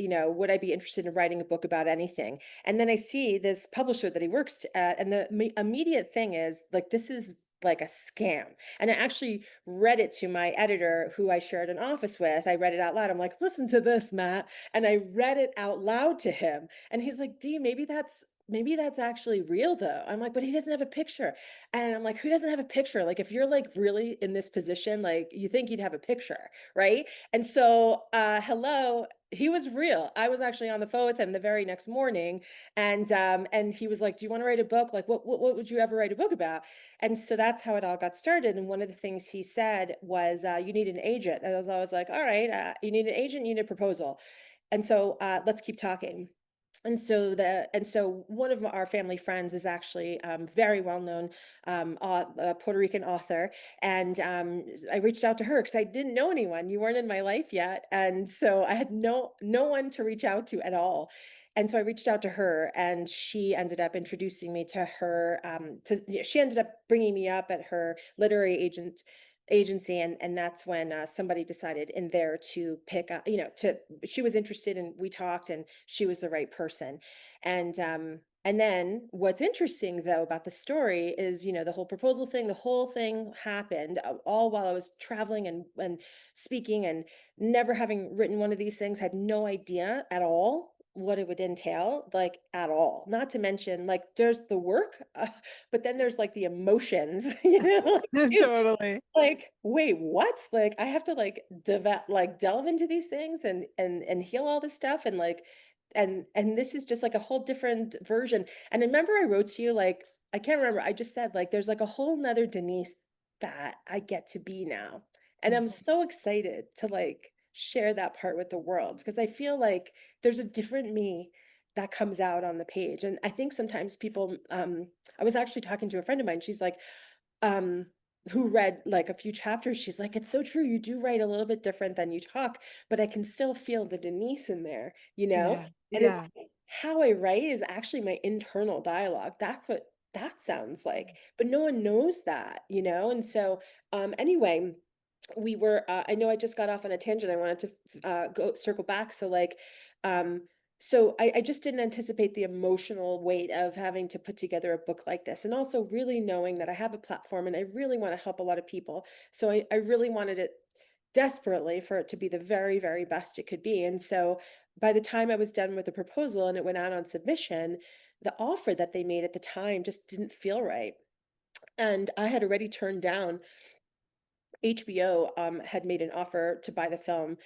would I be interested in writing a book about anything? And then I see this publisher that he works at, and the immediate thing is like, this is like a scam. And I actually read it to my editor who I shared an office with. I read it out loud. I'm like, listen to this, Matt. And I read it out loud to him. And he's like, Dee, maybe that's actually real though. I'm like, but he doesn't have a picture. And I'm like, who doesn't have a picture? Like, if you're like really in this position, like you think you'd have a picture, right? And so, hello, he was real. I was actually on the phone with him the very next morning, and he was like, "Do you want to write a book? Like, what would you ever write a book about?" And so that's how it all got started. And one of the things he said was, "You need an agent." And I was always like, "All right, you need an agent, you need a proposal." And so, let's keep talking. And so one of our family friends is actually very well known Puerto Rican author, and I reached out to her because I didn't know anyone. You weren't in my life yet, and so I had no one to reach out to at all. And so I reached out to her, and she ended up introducing me to her. She ended up bringing me up at her literary agency, and that's when somebody decided in there to pick up, she was interested, and we talked, and she was the right person. And then what's interesting though about the story is, the whole proposal thing, the whole thing happened all while I was traveling and speaking, and never having written one of these things, had no idea at all what it would entail, like at all. Not to mention, like, there's the work, but then there's like the emotions, like, Totally. like, wait, what? Like, I have to delve into these things and heal all this stuff, and like, and this is just like a whole different version. And I remember I wrote to you, like, I can't remember. I just said like, there's like a whole nother Denise that I get to be now. And I'm Mhm. so excited to like share that part with the world, because I feel like there's a different me that comes out on the page. And I think sometimes people, I was actually talking to a friend of mine. She's like, um, who read like a few chapters, she's like, "It's so true. You do write a little bit different than you talk, but I can still feel the Denise in there, you know?" Yeah. And it's Yeah. how I write is actually my internal dialogue. That's what that sounds like. But no one knows that. And so, anyway, I know I just got off on a tangent. I wanted to go circle back. So like, um, I just didn't anticipate the emotional weight of having to put together a book like this. And also really knowing that I have a platform and I really want to help a lot of people. So I really wanted it desperately for it to be the very, very best it could be. And so by the time I was done with the proposal and it went out on submission, the offer that they made at the time just didn't feel right. And I had already turned down HBO had made an offer to buy the film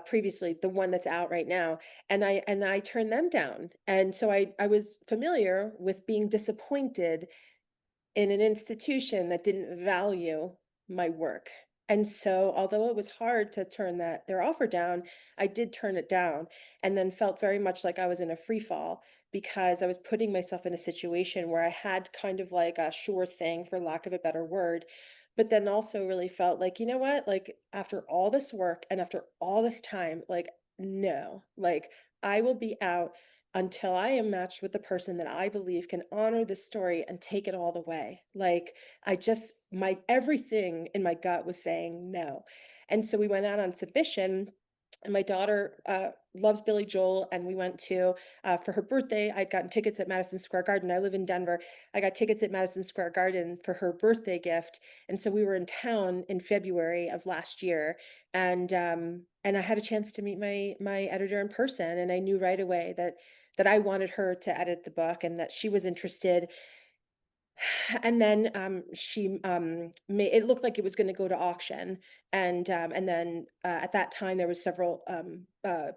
previously, the one that's out right now, and I turned them down. And so I was familiar with being disappointed in an institution that didn't value my work. And so, although it was hard to turn their offer down, I did turn it down, and then felt very much like I was in a free fall, because I was putting myself in a situation where I had kind of like a sure thing, for lack of a better word, but then also really felt like, you know what? Like, after all this work and after all this time, like, no, like, I will be out until I am matched with the person that I believe can honor this story and take it all the way. Like, my everything in my gut was saying no. And so we went out on submission, And my daughter loves Billy Joel, and we went to for her birthday. I'd gotten tickets at Madison Square Garden. I live in Denver. I got tickets at Madison Square Garden for her birthday gift, and so we were in town in February of last year, and I had a chance to meet my editor in person, and I knew right away that I wanted her to edit the book and that she was interested. And then, she, ma it looked like it was gonna go to auction, and then, at that time, there was several,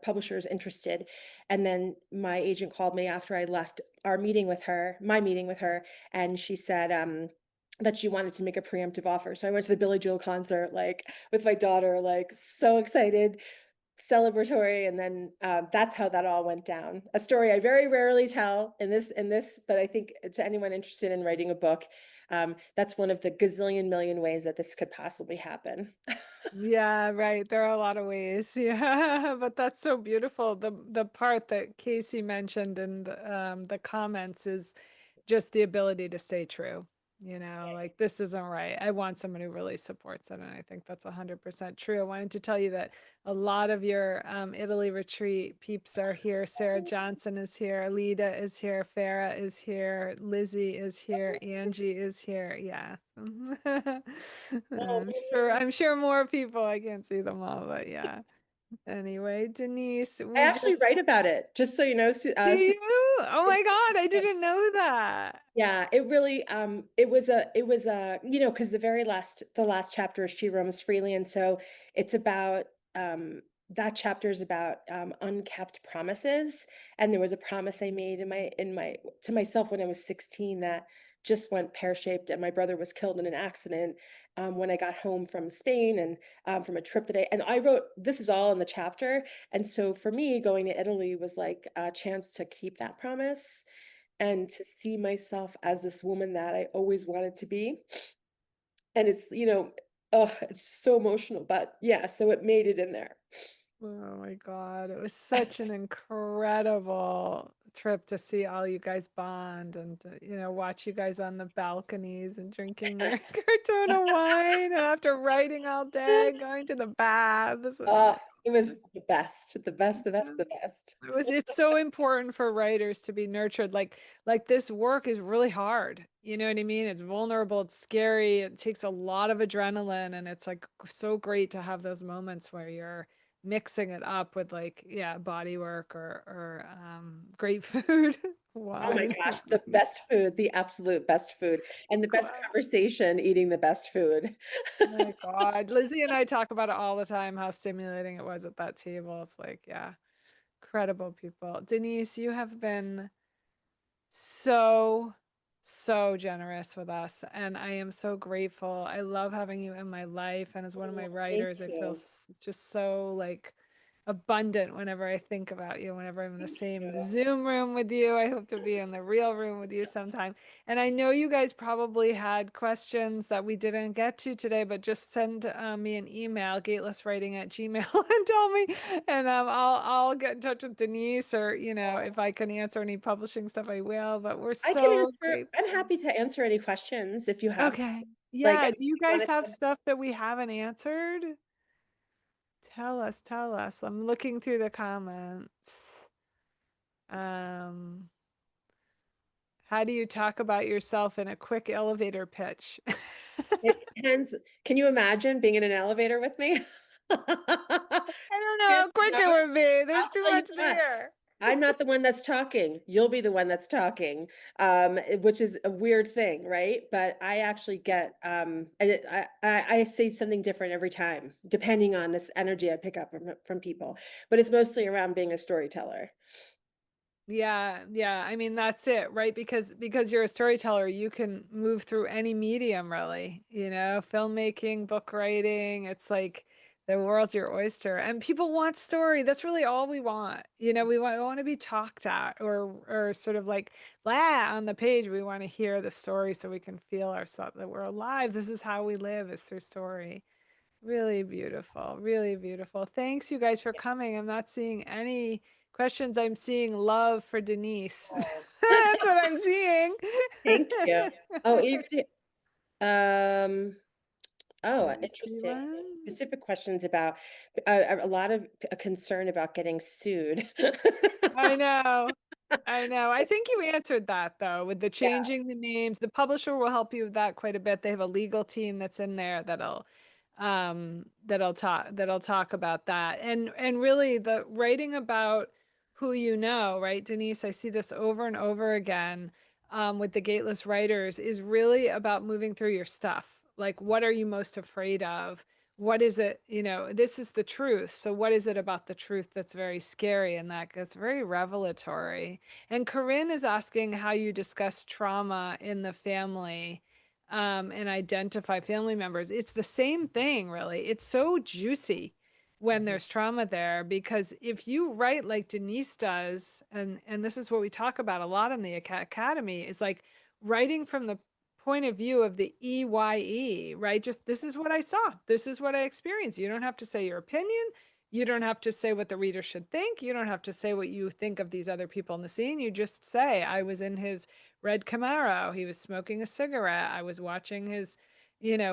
publishers interested, and then my agent called me after I left my meeting with her, and she said, that she wanted to make a preemptive offer. So I went to the Billy Joel concert, like, with my daughter, like, so excited, celebratory, and then, that's how that all went down. A story I very rarely tell in this, but I think to anyone interested in writing a book, that's one of the gazillion million ways that this could possibly happen. Yeah, right. There are a lot of ways. Yeah, but that's so beautiful. The part that Casey mentioned in the comments is just the ability to stay true. You know, like this isn't right. I want someone who really supports it, and I think that's 100% true. I wanted to tell you that a lot of your Italy retreat peeps are here. Sarah Johnson is here, Alida is here, Farah is here, Lizzie is here, Angie is here. Yeah. I'm sure more people. I can't see them all, but yeah. Anyway, Denise, I we actually just write about it, just so you know, do you? Oh my God, I didn't know that. Yeah, it really because the last chapter is She Roams Freely, and so it's about that chapter is about unkept promises. And there was a promise I made in my to myself when I was 16 that just went pear-shaped, and my brother was killed in an accident when I got home from Spain, and from a trip that I wrote this is all in the chapter. And so for me, going to Italy was like a chance to keep that promise and to see myself as this woman that I always wanted to be. And oh, it's so emotional, but yeah, so it made it in there. Oh my God, it was such an incredible trip to see all you guys bond and watch you guys on the balconies and drinking your Cortona wine and after writing all day, going to the baths and Oh, it was the best, the best, the best, the best. it's so important for writers to be nurtured. Like this work is really hard. You know what I mean? It's vulnerable, it's scary, it takes a lot of adrenaline, and it's like so great to have those moments where you're mixing it up with like, yeah, body work or great food, Oh my wine. gosh, the best food, the absolute best food, and the best Wow. conversation eating the best food. Oh my God. Lizzie and I talk about it all the time, how stimulating it was at that table. It's like, yeah, incredible people. Denise, you have been so, so generous with us. And I am so grateful. I love having you in my life. And as one of my Oh, thank writers, I feel you. just so like abundant whenever I think about you, whenever I'm in the Thank same you. Zoom room with you. I hope to be in the real room with you sometime. And I know you guys probably had questions that we didn't get to today, but just send me an email, gatelesswriting@gmail, and tell me, and I'll get in touch with Denise, or if I can answer any publishing stuff, I will. But we're I can so answer, I'm grateful. happy to answer any questions if you have, Okay. like, Yeah. if Do you you guys wanted have to. stuff that we haven't answered? Tell us, tell us. I'm looking through the comments. Um, how do you talk about yourself in a quick elevator pitch? It depends. Can you imagine being in an elevator with me? I don't know how Chances quick it are, would be. There's I'll too tell you much what, there. I'm not the one that's talking. You'll be the one that's talking, which is a weird thing, right? But I actually get, I say something different every time, depending on this energy I pick up from people. But it's mostly around being a storyteller. Yeah, yeah. I mean, that's it, right? Because you're a storyteller, you can move through any medium, really. Filmmaking, book writing, it's like the world's your oyster. And people want story. That's really all we want. We want to be talked at or sort of like blah on the page. We want to hear the story so we can feel ourselves that we're alive. This is how we live, is through story. Really beautiful, really beautiful. Thanks, you guys, for coming. I'm not seeing any questions. I'm seeing love for Denise. That's what I'm seeing. Thank you. Oh, um, Oh, Let me see interesting. one. Specific questions about a lot of concern about getting sued. I know. I know. I think you answered that though, with the Yeah. changing the names. The publisher will help you with that quite a bit. They have a legal team that's in there that'll talk about that. And really the writing about who you know, right, Denise? I see this over and over again with the Gateless writers is really about moving through your stuff. Like, what are you most afraid of? What is it, this is the truth. So what is it about the truth that's very scary and that's very revelatory? And Corinne is asking how you discuss trauma in the family and identify family members. It's the same thing, really. It's so juicy when Mhm. there's trauma there because if you write like Denise does, and this is what we talk about a lot in the academy, is like writing from the point of view of the EYE, right? Just this is what I saw. This is what I experienced. You don't have to say your opinion. You don't have to say what the reader should think. You don't have to say what you think of these other people in the scene. You just say, I was in his red Camaro. He was smoking a cigarette. I was watching his,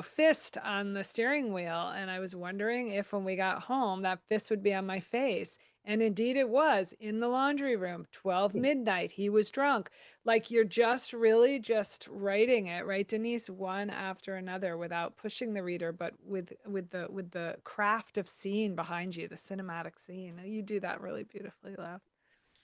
fist on the steering wheel. And I was wondering if when we got home, that fist would be on my face. And indeed it was in the laundry room, 12 midnight. He was drunk. Like you're just really just writing it, right, Denise, one after another without pushing the reader, but with the craft of scene behind you, the cinematic scene. You do that really beautifully, love.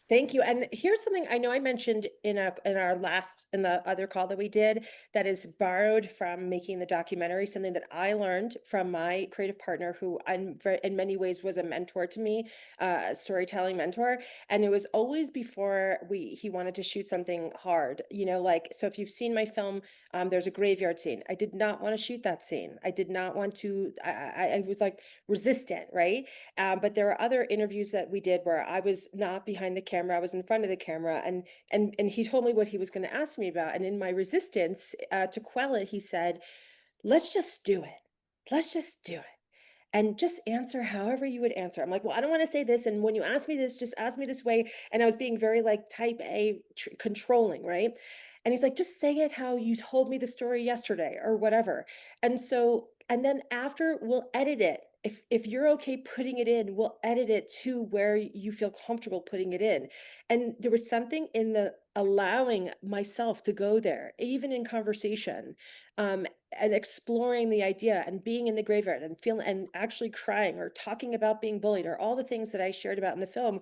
Thank you. And here's something I know I mentioned in the other call that we did that is borrowed from making the documentary, something that I learned from my creative partner, who in many ways was a mentor to me, a storytelling mentor. And it was always before he wanted to shoot something hard, like, so if you've seen my film, there's a graveyard scene. I did not want to shoot that scene. I did not want to, I was like resistant, right? But there are other interviews that we did where I was not behind the camera, I was in front of the camera, and he told me what he was going to ask me about. And in my resistance to quell it, he said, "Let's just do it. Let's just do it." And just answer however you would answer. I'm like, well, I don't want to say this. And when you ask me this, just ask me this way. And I was being very like type A controlling, right? And he's like, just say it how you told me the story yesterday or whatever. And so, and then after we'll edit it. If you're okay putting it in, we'll edit it to where you feel comfortable putting it in. And there was something in the allowing myself to go there, even in conversation, um, and exploring the idea and being in the graveyard and feeling and actually crying or talking about being bullied or all the things that I shared about in the film,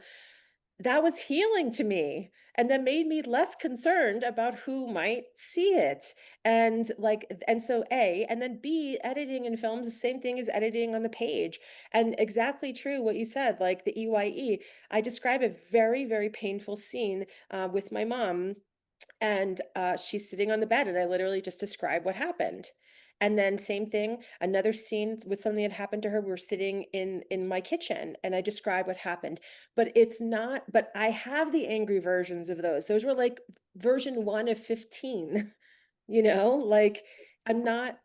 that was healing to me and that made me less concerned about who might see it. And like, and so A, and then B, editing in films, the same thing as editing on the page. And exactly true what you said, like the EYE. I describe a very, very painful scene with my mom, and she's sitting on the bed, and I literally just describe what happened. And then same thing, another scene with something that happened to her. We were sitting in my kitchen, and I describe what happened. But it's not. But I have the angry versions of those. Those were like version 1 of 15. Like I'm not.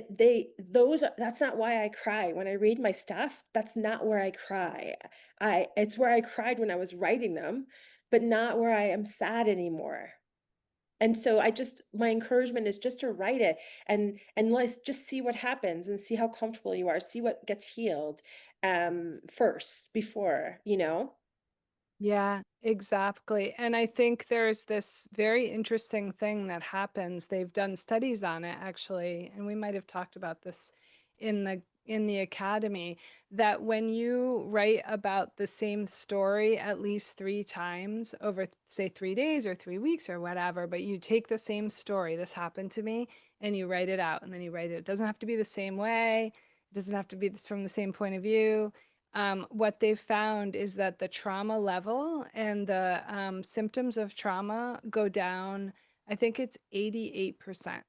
They those. That's not why I cry when I read my stuff. That's not where I cry. It's where I cried when I was writing them, but not where I am sad anymore. And so my encouragement is just to write it, and let's just see what happens and see how comfortable you are, see what gets healed first before. Yeah, exactly. And I think there's this very interesting thing that happens. They've done studies on it actually, and we might have talked about this in the academy, that when you write about the same story at least 3 times over, say, 3 days or 3 weeks or whatever, but you take the same story, this happened to me, and you write it out, and then you write it. It doesn't have to be the same way. It doesn't have to be from the same point of view. What they've found is that the trauma level and the symptoms of trauma go down, I think it's 88%.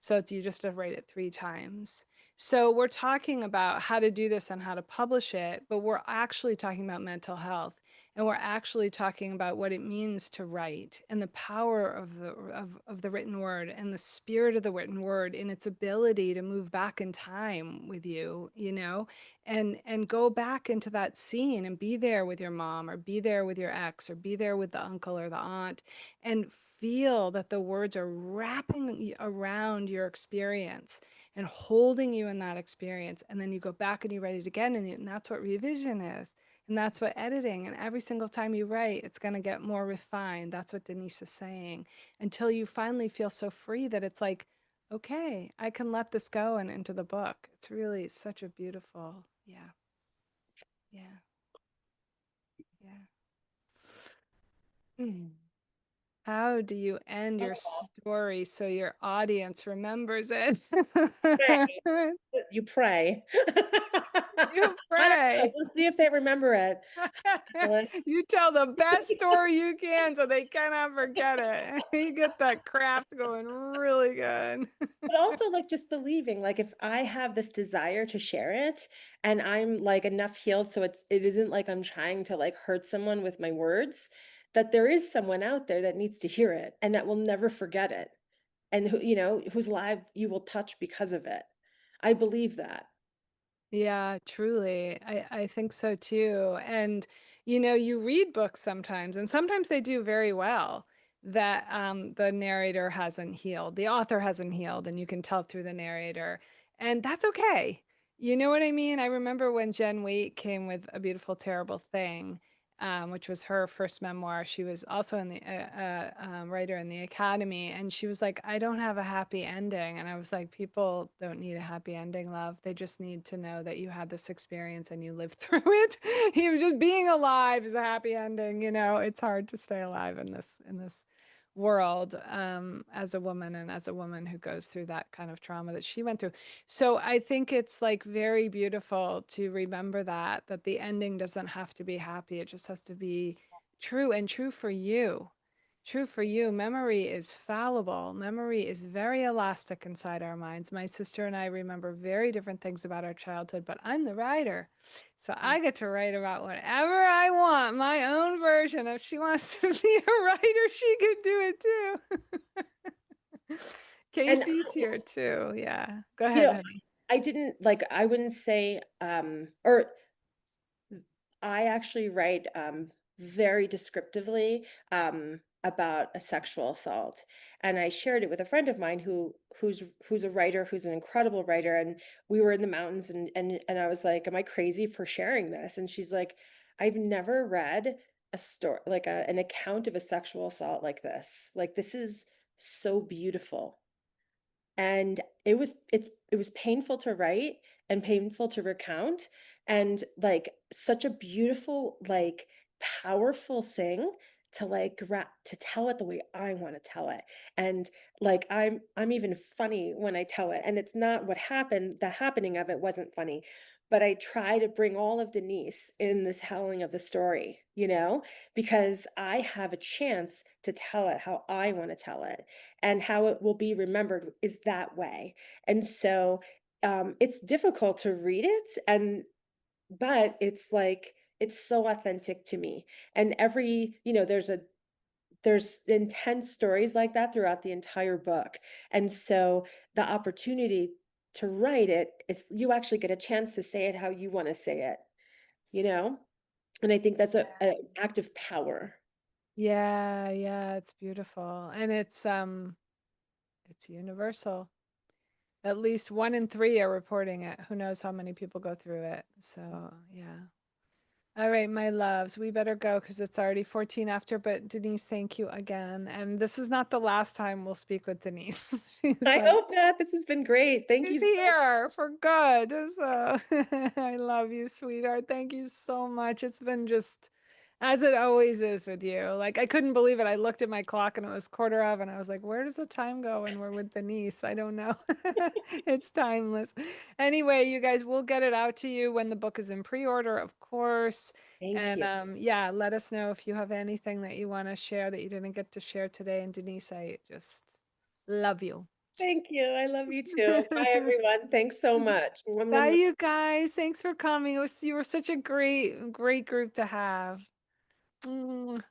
So you just have to write it 3 times. So we're talking about how to do this and how to publish it, but we're actually talking about mental health. And we're actually talking about what it means to write and the power of the written word and the spirit of the written word in its ability to move back in time with you, you know, and go back into that scene and be there with your mom or be there with your ex or be there with the uncle or the aunt and feel that the words are wrapping around your experience and holding you in that experience. And then you go back and you write it again. And that's what revision is. And that's what editing. And every single time you write, it's going to get more refined. That's what Denise is saying until you finally feel so free that it's like, okay, I can let this go and into the book. It's really such a beautiful, yeah, yeah, yeah. Mm. How do you end your story so your audience remembers it? Pray. You pray. You I don't know, pray. we'll see if they remember it. Let's You tell the best story you can so they cannot forget it. You get that craft going really good. but also, like, just believing, like, if I have this desire to share it and I'm, like, enough healed so it isn't like I'm trying to, like, hurt someone with my words, that there is someone out there that needs to hear it and that will never forget it, and who whose life you will touch because of it. I believe that. Yeah, truly. I think so too. And you know, you read books sometimes, and sometimes they do very well that the narrator hasn't healed, the author hasn't healed, and you can tell through the narrator. And that's okay. You know what I mean? I remember when Jen Wait came with A Beautiful Terrible Thing, which was her first memoir. She was also in the writer in the Academy, and she was like, "I don't have a happy ending." And I was like, "People don't need a happy ending, love. They just need to know that you had this experience and you lived through it. You just being alive is a happy ending. You know, it's hard to stay alive in this world as a woman and as a woman who goes through that kind of trauma that she went through. So I think it's like very beautiful to remember that the ending doesn't have to be happy. It just has to be true and true for you. True for you. Memory is fallible. Memory is very elastic inside our minds. My sister and I remember very different things about our childhood, but I'm the writer. So I get to write about whatever I want, my own version. If she wants to be a writer, she could do it too. And, Casey's here too. Yeah. Go you ahead, know, honey. I didn't like, I wouldn't say, or I actually write very descriptively about a sexual assault, and I shared it with a friend of mine who's a writer, who's an incredible writer, and we were in the mountains, and I was like, "Am I crazy for sharing this?" And she's like, "I've never read a story like an account of a sexual assault like this. Like this is so beautiful." And it was painful to write and painful to recount, and, like, such a beautiful, like, powerful thing to, like, to tell it the way I wanna tell it, and, like, I'm even funny when I tell it, and it's not what happened the happening of it wasn't funny, but I try to bring all of Denise in this telling of the story, because I have a chance to tell it how I wanna tell it, and how it will be remembered is that way. And so it's difficult to read it but it's like it's so authentic to me. And there's intense stories like that throughout the entire book. And so the opportunity to write it is you actually get a chance to say it how you want to say it, you know? And I think that's a act of power. Yeah, yeah, it's beautiful. And it's universal. At least 1 in 3 are reporting it. Who knows how many people go through it. So, yeah. All right, my loves, we better go because it's already 14 after. But Denise, thank you again. And this is not the last time we'll speak with Denise. She's I like, hope not. This has been great. Thank you she's so here for good. So I love you, sweetheart. Thank you so much. It's been just as it always is with you. Like I couldn't believe it. I looked at my clock and it was quarter of, and I was like, where does the time go when we're with Denise? I don't know. It's timeless. Anyway, you guys, we'll get it out to you when the book is in pre-order, of course. Thank And you. yeah, let us know if you have anything that you want to share that you didn't get to share today. And Denise, I just love you. Thank you. I love you too. Bye, everyone. Thanks so much. Mwah, mwah, Bye, mwah. you guys. Thanks for coming. You were such a great, great group to have. Mm.